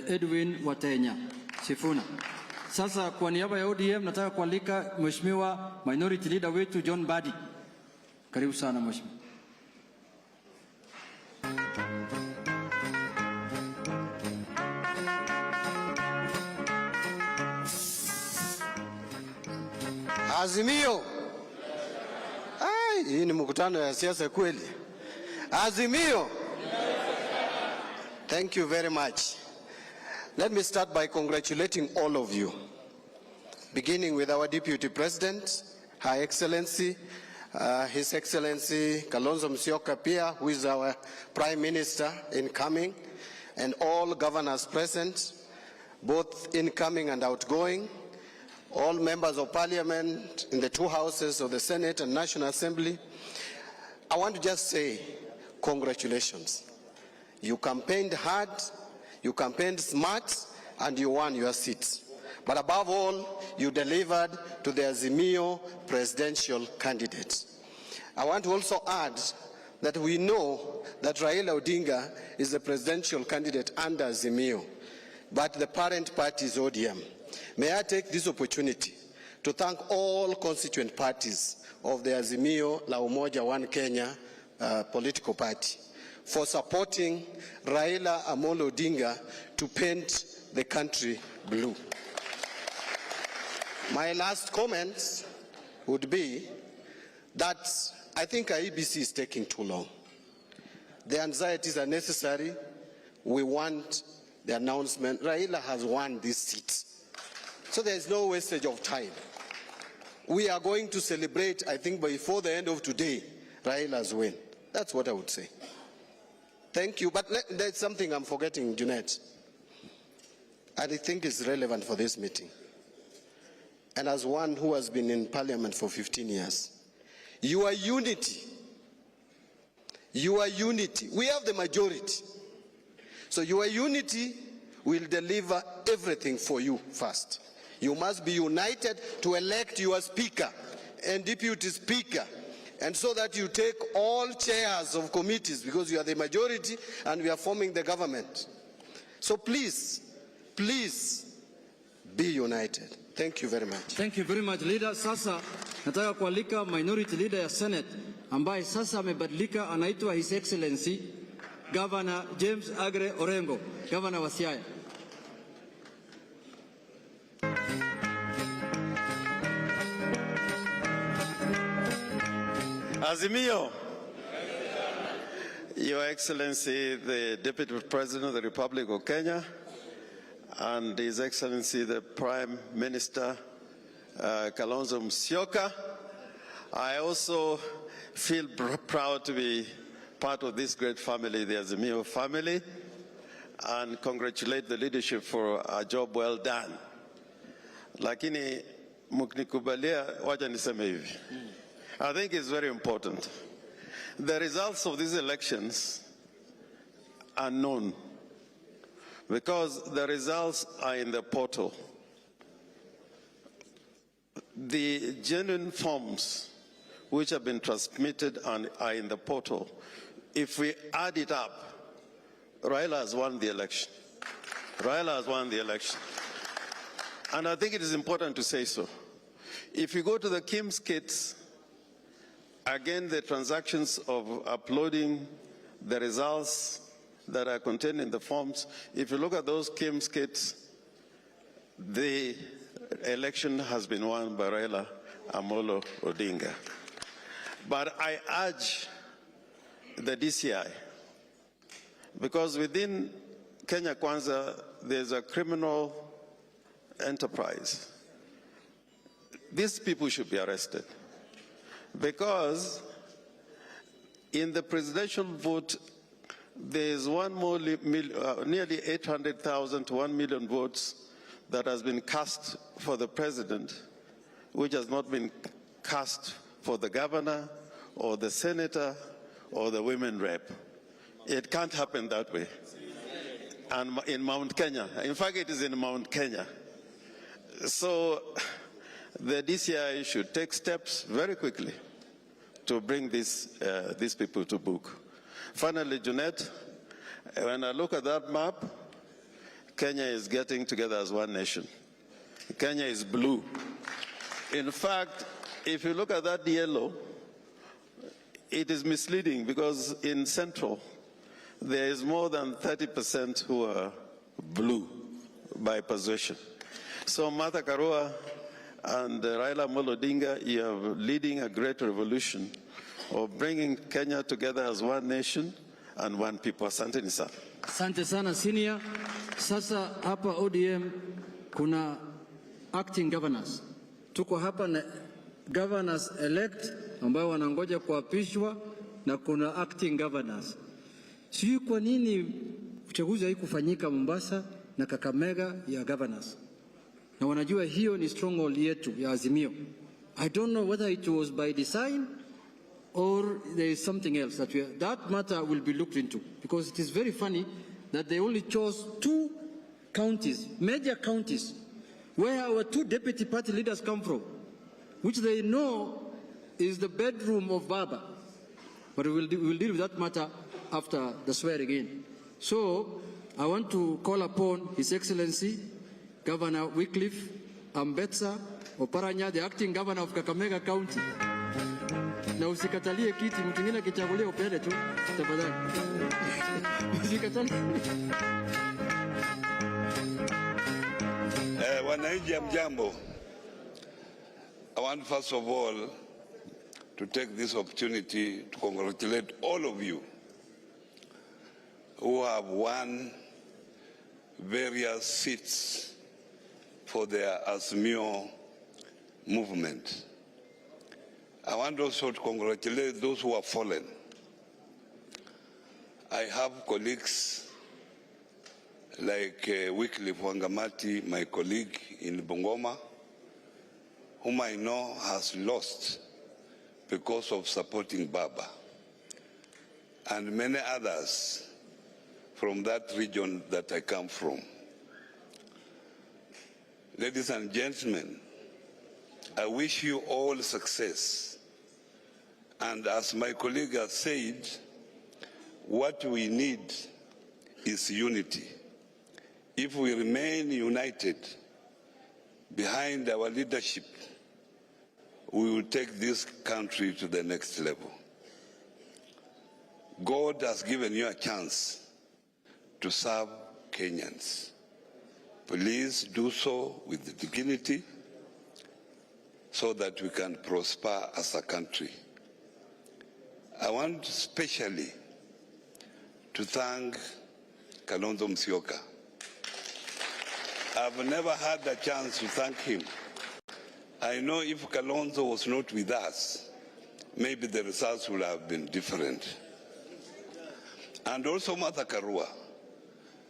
Edwin Watenya Sifuna. Sasa kwa niaba ya ODM nataka kualika Mheshimiwa Minority Leader wetu John Badi Karibu sana mheshimiwa. Azimio. Hii ni mkutano ya siasa kweli. Azimio. Thank you very much. Let me start by congratulating all of you, beginning with our Deputy President, Her Excellency, His Excellency Kalonzo Musyoka Pia, who is our Prime Minister incoming, and all governors present, both incoming and outgoing, all members of Parliament in the two houses of the Senate and National Assembly. I want to just say congratulations. You campaigned hard, you campaigned smart, and you won your seats. But above all, you delivered to the Azimio presidential candidate. I want to also add that we know that Raila Odinga is the presidential candidate under Azimio, but the parent party is ODM. May I take this opportunity to thank all constituent parties of the Azimio La Umoja One Kenya political party for supporting Raila Amolo Odinga to paint the country blue. My last comments would be that I think IEBC is taking too long. The anxieties are necessary. We want the announcement. Raila has won this seat. So there is no wastage of time. We are going to celebrate, I think, before the end of today, Raila's win. That's what I would say. Thank you. But there's something I'm forgetting, Junet, and I think is relevant for this meeting. And as one who has been in Parliament for 15 years, your unity, we have the majority. So your unity will deliver everything for you first. You must be united to elect your speaker and deputy speaker, and so that you take all chairs of committees, because you are the majority and we are forming the government. So please, please be united. Thank you very much. Thank you very much, leader. Sasa nataka kualika minority leader ya Senate ambaye sasa amebadilika, anaitwa His Excellency Governor James Agre Orengo, Governor wa Siaya. Azimio. Your Excellency, the Deputy President of the Republic of Kenya, and His Excellency, the Prime Minister, Kalonzo Musyoka. I also feel proud to be part of this great family, the Azimio family, and congratulate the leadership for a job well done. Lakini mkinikubalia, wacha niseme hivi. I think it's very important. The results of these elections are known because the results are in the portal. The genuine forms which have been transmitted and are in the portal, if we add it up, Raila has won the election. Raila has won the election. And I think it is important to say so. If you go to the Kicc kits, again, the transactions of uploading the results that are contained in the forms, if you look at those Kicc kits, the election has been won by Raila Amolo Odinga. But I urge the DCI, because within Kenya Kwanza, there's a criminal enterprise. These people should be arrested. Because in the presidential vote, there's nearly 800,000 to 1 million votes that has been cast for the president, which has not been cast for the governor or the senator or the women rep. It can't happen that way. And in Mount Kenya, in fact, it is in Mount Kenya. So the DCI should take steps very quickly to bring these people to book. Finally, Junet, when I look at that map, Kenya is getting together as one nation. Kenya is blue. In fact, if you look at that yellow, it is misleading because in Central, there is more than 30% who are blue by persuasion. So Martha Karua and Raila Odinga, you are leading a great revolution of bringing Kenya together as one nation and one people. Asante sana. Asante sana senior. Sasa hapa ODM kuna acting governors. Tuko hapa na governors elect ambao wanangoja kuapishwa na kuna acting governors. Sijui kwa nini uchaguzi haikufanyika Mombasa na Kakamega ya governors. Na wanajua hiyo ni stronghold yetu ya Azimio. I don't know whether it was by design or there is something else that matter will be looked into, because it is very funny that they only chose 2 counties, major counties, where our 2 deputy party leaders come from, which they know is the bedroom of Baba. But we'll deal with that matter after the swearing in. So I want to call upon His Excellency Governor Wycliffe Ambetsa Oparanya, the acting governor of Kakamega County. Na usikatalie kiti, mtu mwingine akichagulia upende tu, tafadhali. Usikatalie. Wananchi mjambo. I want first of all to take this opportunity to congratulate all of you who have won various seats for the Azimio movement. I want also to congratulate those who have fallen. I have colleagues like Wycliffe Wangamati, my colleague in Bungoma, whom I know has lost because of supporting Baba, and many others from that region that I come from. Ladies and gentlemen, I wish you all success. And as my colleague has said, what we need is unity. If we remain united behind our leadership, we will take this country to the next level. God has given you a chance to serve Kenyans. Please do so with dignity so that we can prosper as a country. I want especially to thank Kalonzo Musyoka. I've never had a chance to thank him. I know if Kalonzo was not with us, maybe the results would have been different. And also Martha Karua.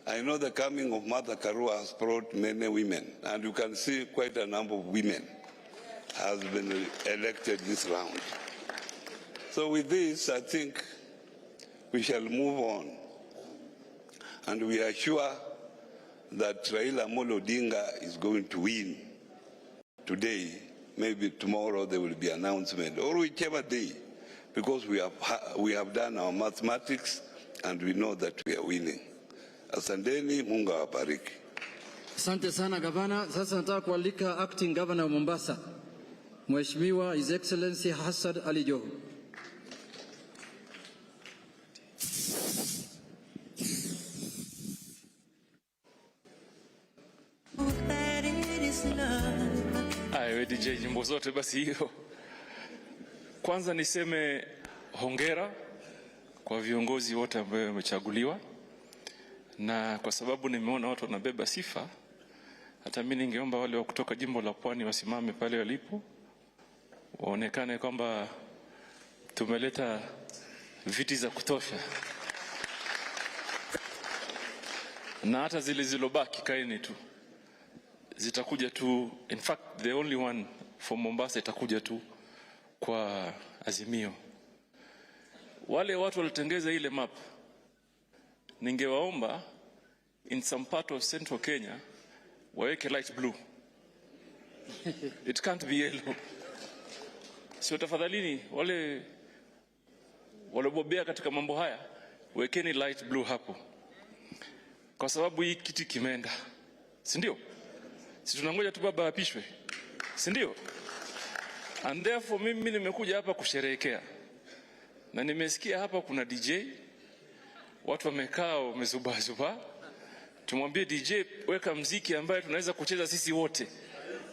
I know the coming of Martha Karua has brought many women, and you can see quite a number of women has been elected this round. So with this, I think we shall move on. And we are sure that Raila Odinga is going to win today. Maybe tomorrow there will be an announcement, or whichever day, because we have done our mathematics and we know that we are winning. Asanteni, Mungu awabariki. Asante sana gavana. Sasa nataka kualika acting governor wa Mombasa, Mheshimiwa His Excellency Hassan Ali Joho. Ayo DJ nyimbo zote basi hiyo. Kwanza niseme hongera kwa viongozi wote ambao wamechaguliwa, na kwa sababu nimeona watu wanabeba sifa, hata mimi ningeomba wale wa kutoka jimbo la Pwani wasimame pale walipo, waonekane kwamba tumeleta viti za kutosha, na hata zile zilobaki kaeni tu, zitakuja tu. In fact the only one for Mombasa itakuja tu kwa Azimio. Wale watu walitengeza ile map, ningewaomba in some part of central Kenya waweke light blue. It can't be yellow. Sio, tafadhalini wale walobobea katika mambo haya, wekeni light blue hapo, kwa sababu hii kiti kimeenda, si ndio? Si tunangoja tu baba apishwe, si ndio? And therefore mimi nimekuja hapa kusherehekea. Na nimesikia hapa kuna DJ, watu wamekaa wamezubazuba. Tumwambie DJ weka mziki ambaye tunaweza kucheza sisi wote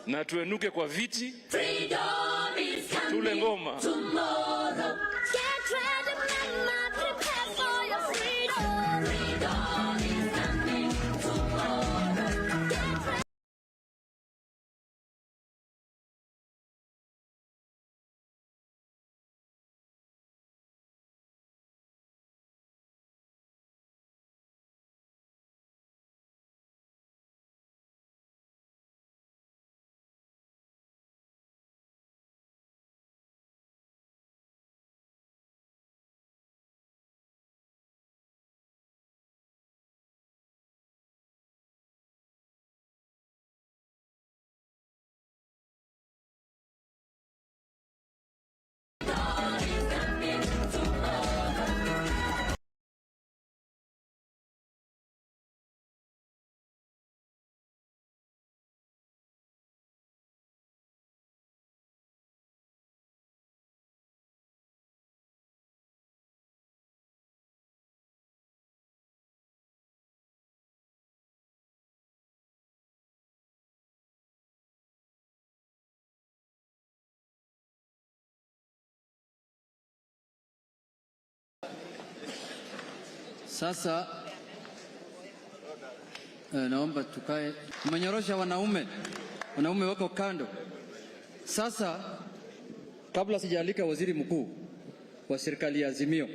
na tuenuke kwa viti, tule ngoma. Sasa naomba tukae. Mmenyorosha wanaume wako kando. Sasa kabla sijalika waziri mkuu wa serikali ya Azimio,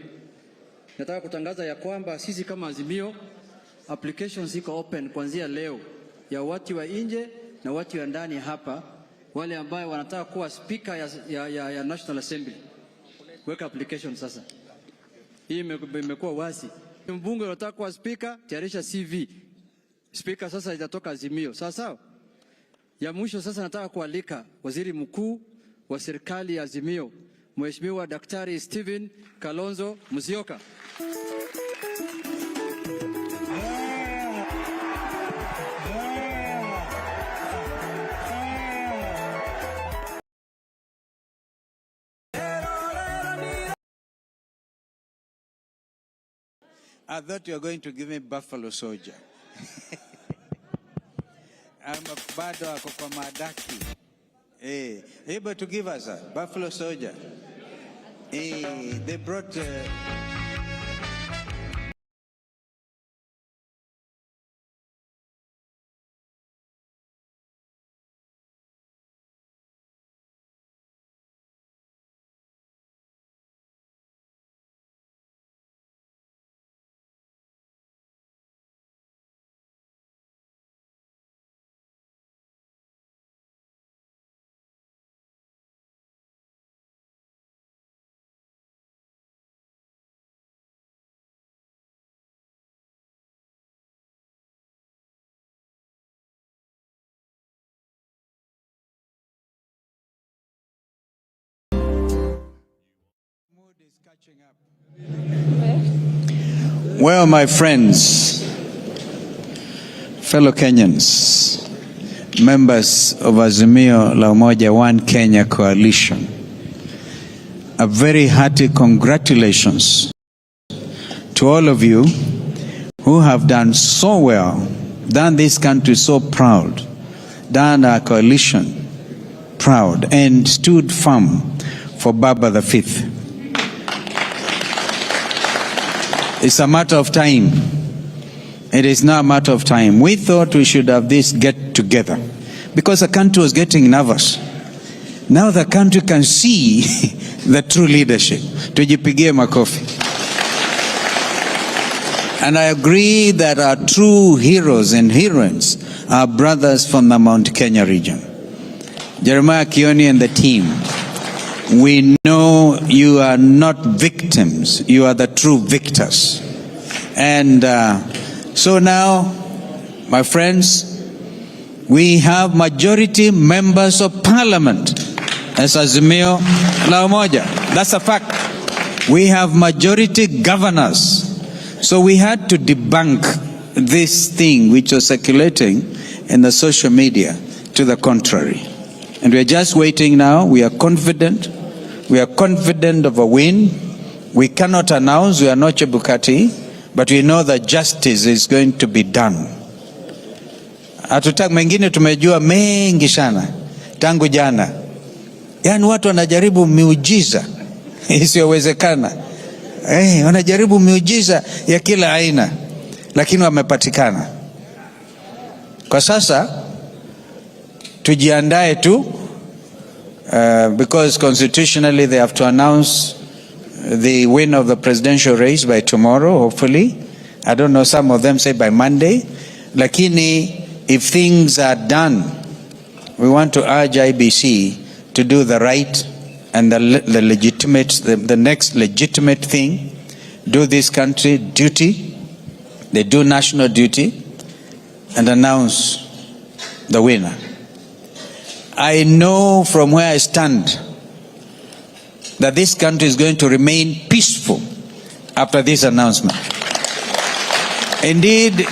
nataka kutangaza ya kwamba sisi kama Azimio applications iko open kuanzia leo ya watu wa nje na watu wa ndani hapa, wale ambao wanataka kuwa speaker ya National Assembly. Weka application sasa. Hii imekuwa wazi. Mbunge anataka kuwa speaker, tayarisha CV. Speaker sasa itatoka Azimio. Sawa sawa? Ya mwisho sasa nataka kualika waziri mkuu wa serikali ya Azimio, Mheshimiwa Daktari Stephen Kalonzo Musyoka. I thought you were going to give me Buffalo Soldier. I'm bado ako kwa madaki. Able to give us a Buffalo Soldier. They brought Well, my friends, fellow Kenyans, members of Azimio la Umoja One Kenya Coalition, a very hearty congratulations to all of you who have done so well, done this country so proud, done our coalition proud, and stood firm for Baba the Fifth. It's a matter of time. It is now a matter of time. We thought we should have this get together because the country was getting nervous. Now the country can see the true leadership. Tujipigie makofi. And I agree that our true heroes and heroines are brothers from the Mount Kenya region. Jeremiah Kioni and the team. We know you are not victims, you are the true victors. And so now, my friends, we have majority members of parliament as Azimio la Umoja. That's a fact. We have majority governors. So we had to debunk this thing which was circulating in the social media to the contrary. And we are just waiting now. We are confident. We are confident of a win. We cannot announce, we are not Chebukati, but we know that justice is going to be done. Hatutaki mengine, tumejua mengi sana tangu jana. Yani watu wanajaribu miujiza isiyowezekana. Wanajaribu miujiza ya kila aina, lakini wamepatikana. Kwa sasa tujiandae tu, because constitutionally they have to announce the win of the presidential race by tomorrow, hopefully. I don't know, some of them say by Monday. Lakini if things are done, we want to urge IEBC to do the right and the legitimate, the next legitimate thing. Do this country duty. They do national duty and announce the winner. I know from where I stand that this country is going to remain peaceful after this announcement. Indeed,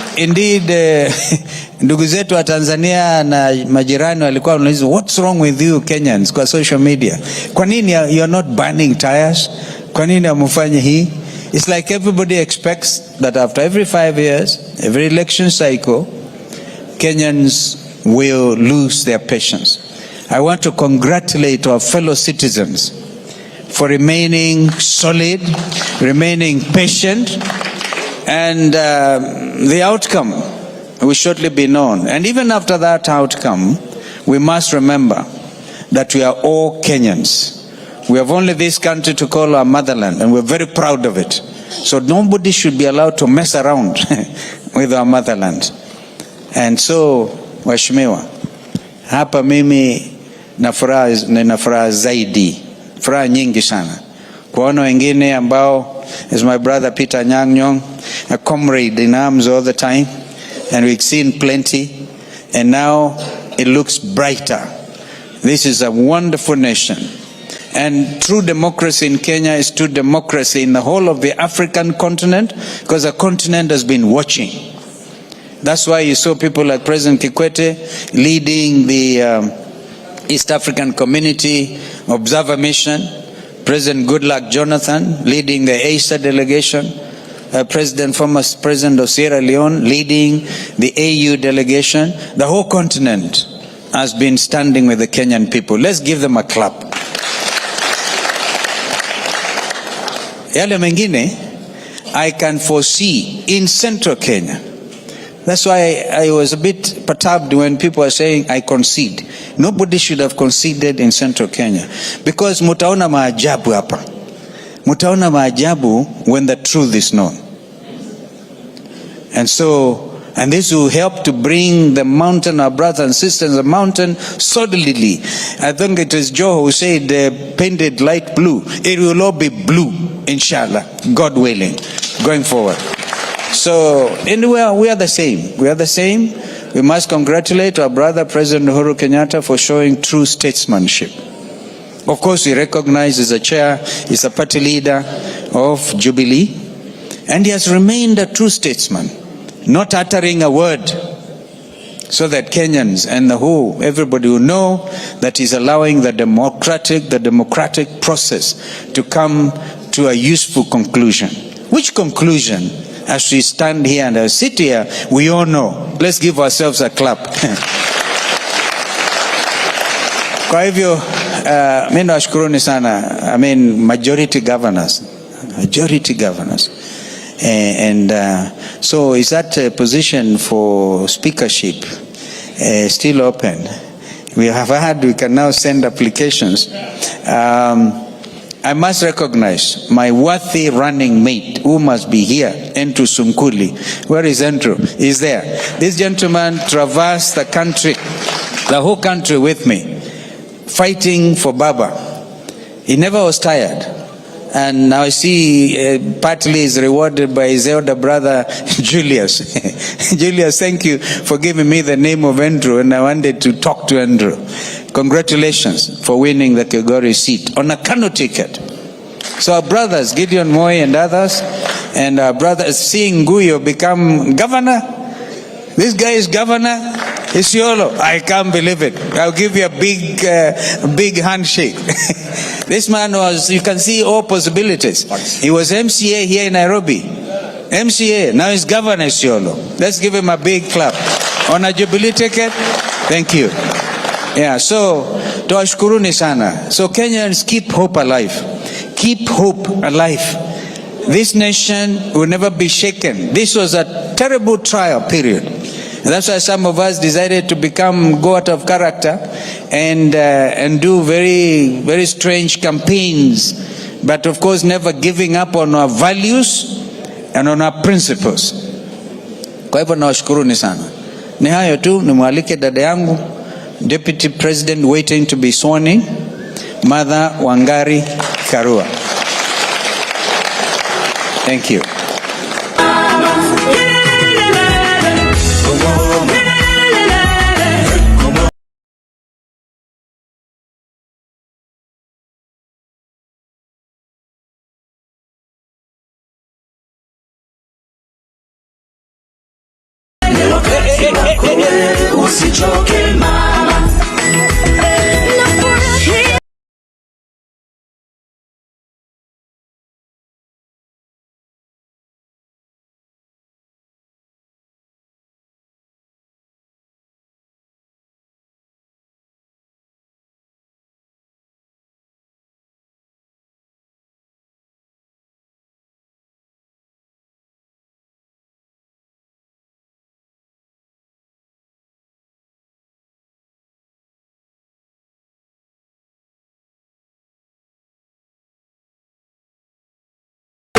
ndugu zetu wa Tanzania na majirani walikuwa wanauliza, what's wrong with you Kenyans kwa social media? Kwa nini you're not burning tires? Kwa nini hamfanyi hii? It's like everybody expects that after every 5 years, every election cycle, Kenyans will lose their patience. I want to congratulate our fellow citizens for remaining solid, remaining patient, and the outcome will shortly be known. And even after that outcome, we must remember that we are all Kenyans. We have only this country to call our motherland, and we're very proud of it. So nobody should be allowed to mess around with our motherland. And so, Waheshimiwa, hapa mimi na furaha zaidi, furaha nyingi sana kuona wengine ambao, as my brother Peter Nyang', a comrade in arms all the time, and we've seen plenty, and now it looks brighter. This is a wonderful nation, and true democracy in Kenya is true democracy in the whole of the African continent, because the continent has been watching. That's why you saw people like President Kikwete leading the East African Community Observer Mission, President Goodluck Jonathan leading the ASA delegation, former President of Sierra Leone leading the AU delegation. The whole continent has been standing with the Kenyan people. Let's give them a clap. Yale mengine, I can foresee in central Kenya. That's why I was a bit perturbed when people are saying I concede. Nobody should have conceded in central Kenya, because mutaona maajabu hapa. Mutaona maajabu when the truth is known. And so, and this will help to bring the mountain, our brothers and sisters, the mountain solidly. I think it is Joe who said painted light blue. It will all be blue, inshallah, God willing, going forward. So anyway, we are the same. We are the same. We must congratulate our brother President Uhuru Kenyatta for showing true statesmanship. Of course, we recognize he's a chair, he's a party leader of Jubilee, and he has remained a true statesman, not uttering a word, so that Kenyans and the whole, everybody will know that he's allowing the democratic process to come to a useful conclusion. Which conclusion? As we stand here and sit here, we all know. Let's give ourselves a clap. Kwa hivyo, mimi nawashukuruni sana. I mean, majority governors. And so is that position for speakership still open? We can now send applications. I must recognize my worthy running mate who must be here, Andrew Sunkuli. Where is Andrew? He's there. This gentleman traversed the country, the whole country with me, fighting for Baba. He never was tired. And now I see partly is rewarded by his elder brother, Julius. Julius, thank you for giving me the name of Andrew, and I wanted to talk to Andrew. Congratulations for winning the Kigori seat on a Kanu ticket. So our brothers, Gideon Moi and others, and our brothers seeing Guyo become governor. This guy is governor. Isiolo, I can't believe it. I'll give you a big handshake. This man was, you can see all possibilities. He was MCA here in Nairobi. MCA, now he's Governor Isiolo. Let's give him a big clap. On a Jubilee ticket, thank you. Yeah, so, tuwashukuruni sana. So Kenyans, keep hope alive. Keep hope alive. This nation will never be shaken. This was a terrible trial period. And that's why some of us decided to go out of character and do very, very strange campaigns. But of course, never giving up on our values and on our principles. Kwa hivyo nawashukuruni sana. Ni hayo tu, nimwalike dada yangu, Deputy President waiting to be sworn in, Mother Wangari Karua. Thank you.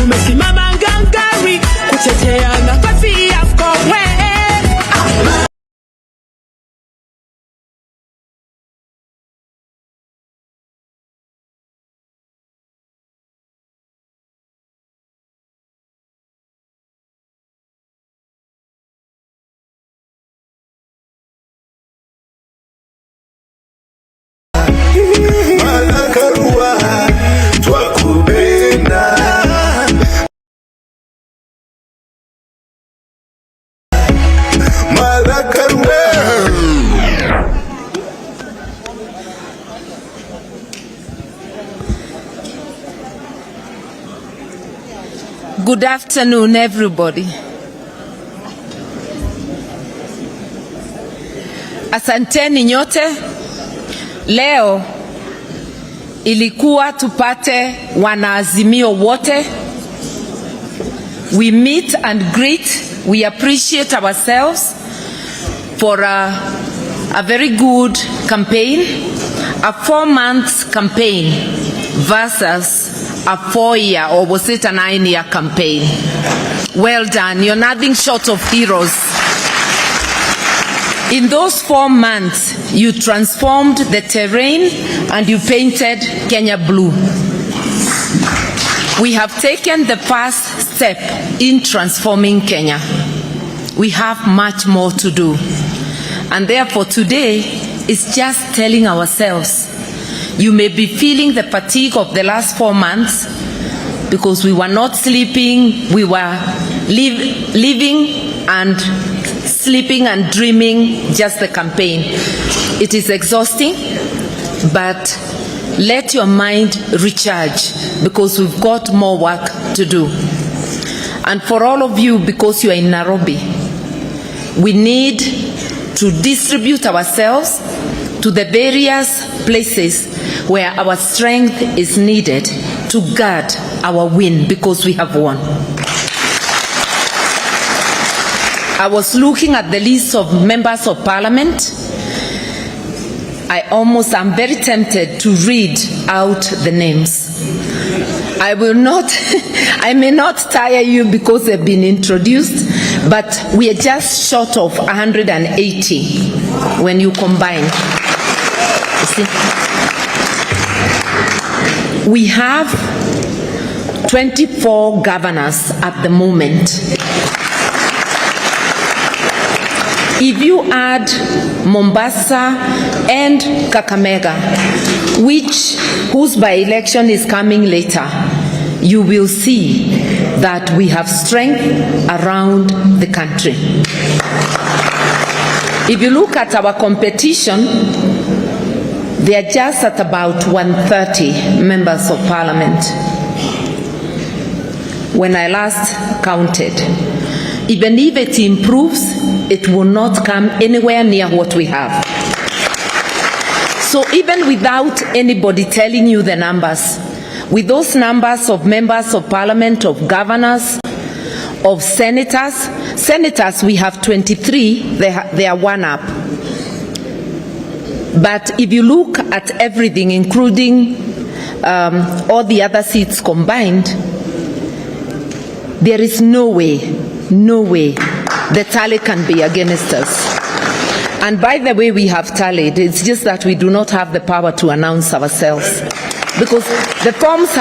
Umesimama ngangari kutetea nafasi yako wewe. Good afternoon, everybody. Asanteni nyote. Leo ilikuwa tupate wanaazimio wote. We meet and greet. We appreciate ourselves for a very good campaign, a 4-month campaign versus a 4-year, or was it a 9-year campaign? Well done. You're nothing short of heroes. In those 4 months, you transformed the terrain and you painted Kenya blue. We have taken the first step in transforming Kenya. We have much more to do. And therefore today is just telling ourselves, you may be feeling the fatigue of the last 4 months because we were not sleeping, we were living and sleeping and dreaming just the campaign. It is exhausting, but let your mind recharge because we've got more work to do. And for all of you, because you are in Nairobi, we need to distribute ourselves to the various places where our strength is needed to guard our win, because we have won. I was looking at the list of members of parliament. I'm very tempted to read out the names. I may not tire you because they've been introduced, but we are just short of 180 when you combine. You see? We have 24 governors at the moment. If you add Mombasa and Kakamega, whose by-election is coming later, you will see that we have strength around the country. If you look at our competition, they are just at about 130 members of parliament. When I last counted, even if it improves, it will not come anywhere near what we have. So even without anybody telling you the numbers, with those numbers of members of parliament, of governors, of senators, we have 23, they are one up. But if you look at everything, including all the other seats combined, there is no way the tally can be against us. And by the way, we have tallied. It's just that we do not have the power to announce ourselves, because the forms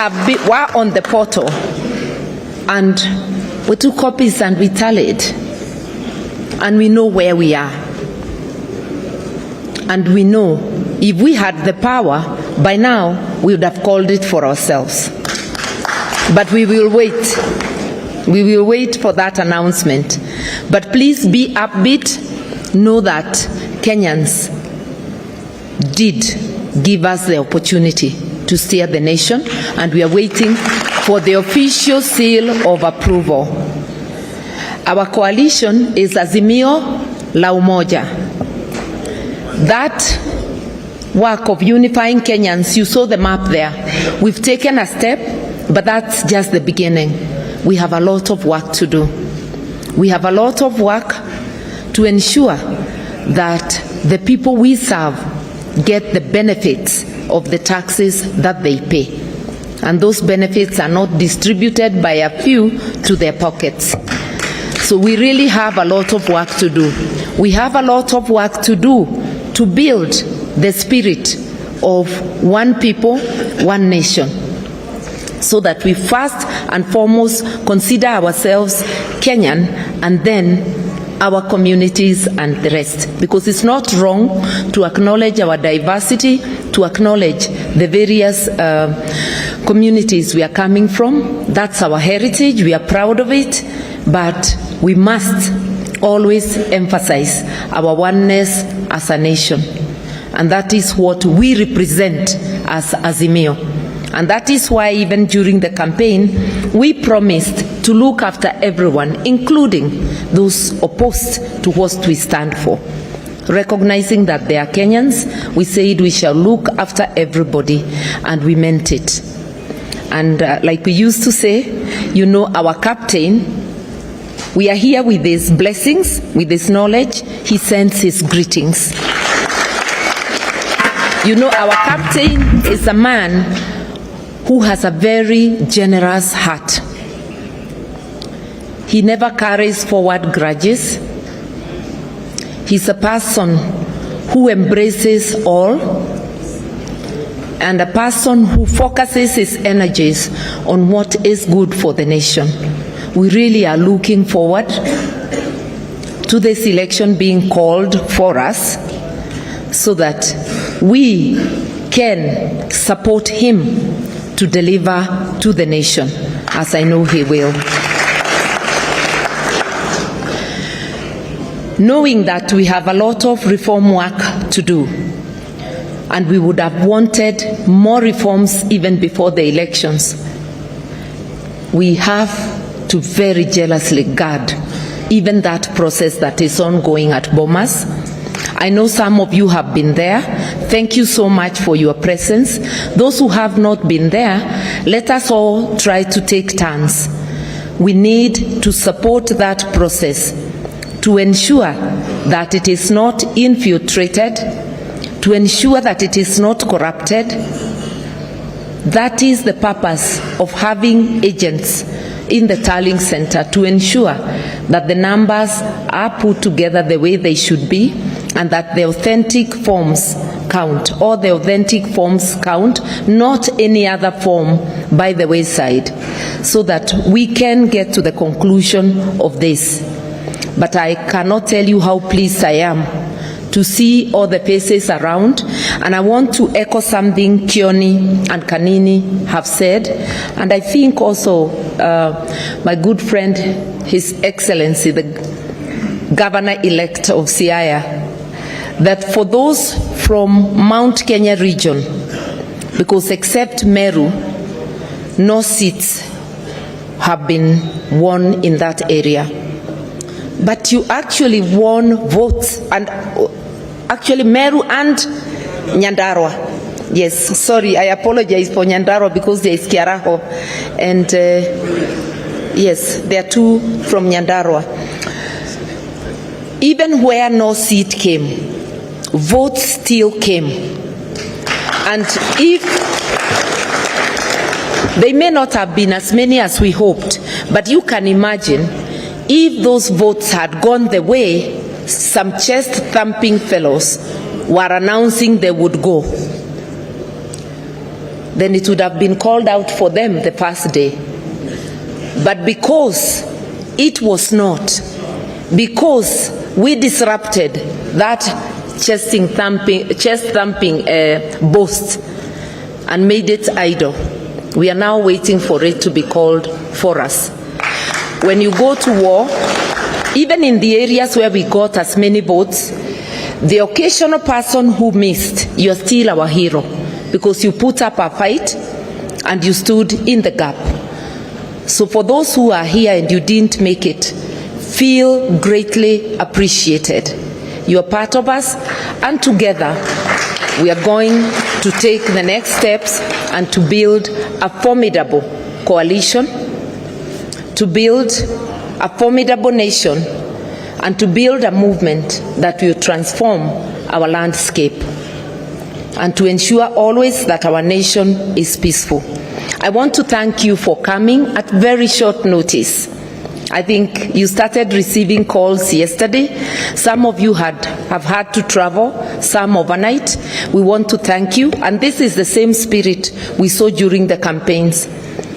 were on the portal, and we took copies and we tallied, and we know where we are. And we know if we had the power, by now we would have called it for ourselves. But we will wait. We will wait for that announcement. But please be upbeat. Know that Kenyans did give us the opportunity to steer the nation, and we are waiting for the official seal of approval. Our coalition is Azimio la Umoja. That work of unifying Kenyans, you saw the map there. We've taken a step, but that's just the beginning. We have a lot of work to do. We have a lot of work to ensure that the people we serve get the benefits of the taxes that they pay. And those benefits are not distributed by a few to their pockets. So we really have a lot of work to do. We have a lot of work to do to build the spirit of one people, one nation, so that we first and foremost consider ourselves Kenyan, and then our communities and the rest. Because it's not wrong to acknowledge our diversity, to acknowledge the various communities we are coming from. That's our heritage, we are proud of it, but we must always emphasize our oneness as a nation. And that is what we represent as Azimio. And that is why even during the campaign, we promised to look after everyone, including those opposed to what we stand for. Recognizing that they are Kenyans, we said we shall look after everybody, and we meant it. And like we used to say, you know, our captain, we are here with his blessings, with his knowledge, he sends his greetings. You know, our captain is a man who has a very generous heart. He never carries forward grudges. He's a person who embraces all, and a person who focuses his energies on what is good for the nation. We really are looking forward to this election being called for us, so that we can support him to deliver to the nation, as I know he will. Knowing that we have a lot of reform work to do, and we would have wanted more reforms even before the elections, we have to very jealously guard even that process that is ongoing at Bomas. I know some of you have been there. Thank you so much for your presence. Those who have not been there, let us all try to take turns. We need to support that process to ensure that it is not infiltrated, to ensure that it is not corrupted. That is the purpose of having agents in the Tallying Center, to ensure that the numbers are put together the way they should be, and that the authentic forms count, or the authentic forms count, not any other form by the wayside, so that we can get to the conclusion of this. But I cannot tell you how pleased I am to see all the faces around, and I want to echo something Kioni and Kanini have said, and I think also my good friend, His Excellency, the Governor-elect of Siaya, that for those from Mount Kenya region, because except Meru, no seats have been won in that area. But you actually won votes, and actually Meru and Nyandarua. Yes, sorry, I apologize for Nyandarua because there is Kiaraho, and yes, there are two from Nyandarua. Even where no seat came, votes still came. And if they may not have been as many as we hoped, but you can imagine if those votes had gone the way some chest-thumping fellows were announcing they would go, then it would have been called out for them the first day. But because it was not, because we disrupted that chest-thumping boast and made it idle, we are now waiting for it to be called for us. When you go to war, even in the areas where we got as many votes, the occasional person who missed, you're still our hero, because you put up a fight and you stood in the gap. So for those who are here and you didn't make it, feel greatly appreciated. You are part of us, and together we are going to take the next steps and to build a formidable coalition, to build a formidable nation, and to build a movement that will transform our landscape, and to ensure always that our nation is peaceful. I want to thank you for coming at very short notice. I think you started receiving calls yesterday. Some of you have had to travel, some overnight. We want to thank you, and this is the same spirit we saw during the campaigns.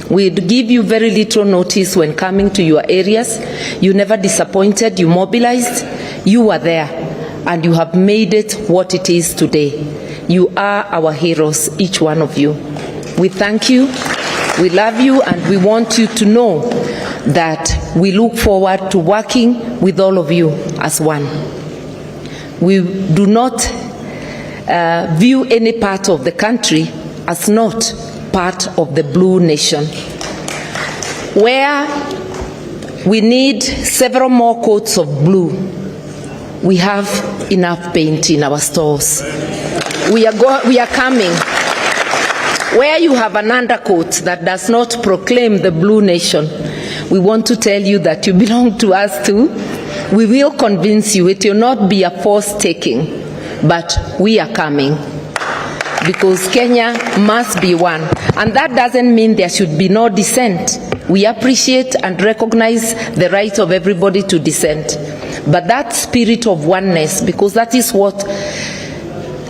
We'd give you very little notice when coming to your areas. You never disappointed, you mobilized, you were there, and you have made it what it is today. You are our heroes, each one of you. We thank you, we love you, and we want you to know that we look forward to working with all of you as one. We do not view any part of the country as not part of the blue nation. Where we need several more coats of blue, we have enough paint in our stores. We are coming. Where you have an undercoat that does not proclaim the blue nation, we want to tell you that you belong to us too. We will convince you. It will not be a force taking, but we are coming, because Kenya must be one. And that doesn't mean there should be no dissent. We appreciate and recognize the right of everybody to dissent. But that spirit of oneness, because that is what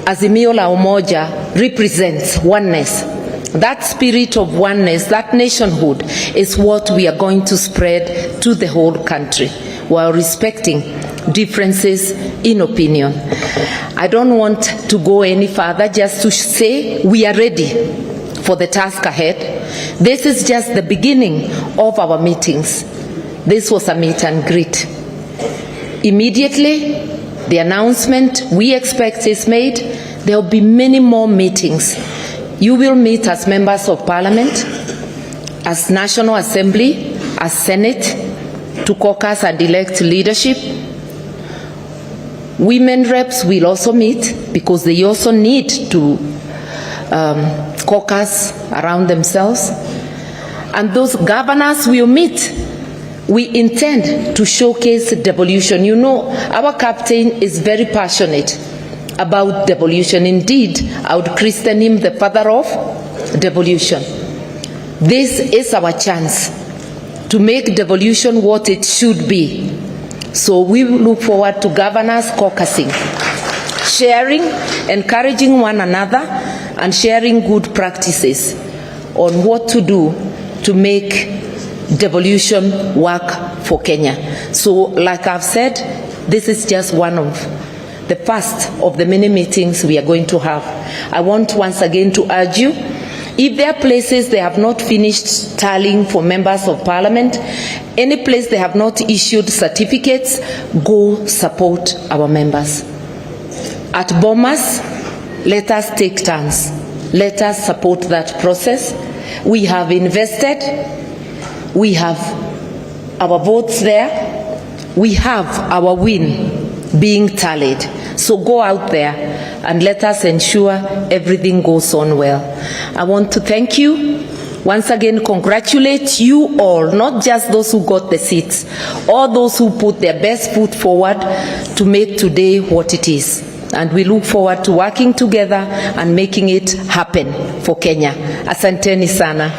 Azimio la Umoja represents, oneness. That spirit of oneness, that nationhood, is what we are going to spread to the whole country, while respecting differences in opinion. I don't want to go any further, just to say we are ready for the task ahead. This is just the beginning of our meetings. This was a meet and greet. Immediately, the announcement we expect is made. There will be many more meetings. You will meet as members of Parliament, as National Assembly, as Senate, to caucus and elect leadership. Women reps will also meet, because they also need to caucus around themselves. And those governors will meet. We intend to showcase devolution. You know, our captain is very passionate about devolution. Indeed, I would christen him the father of devolution. This is our chance to make devolution what it should be. So we look forward to governors caucusing, sharing, encouraging one another, and sharing good practices on what to do to make devolution work for Kenya. So, like I've said, this is just one of the first of the many meetings we are going to have. I want once again to urge you, if there are places they have not finished tallying for members of Parliament, any place they have not issued certificates, go support our members. At Bomas, let us take turns. Let us support that process. We have invested. We have our votes there. We have our win being tallied. So go out there and let us ensure everything goes on well. I want to thank you. Once again, congratulate you all, not just those who got the seats, all those who put their best foot forward to make today what it is. And we look forward to working together and making it happen for Kenya. Asanteni sana.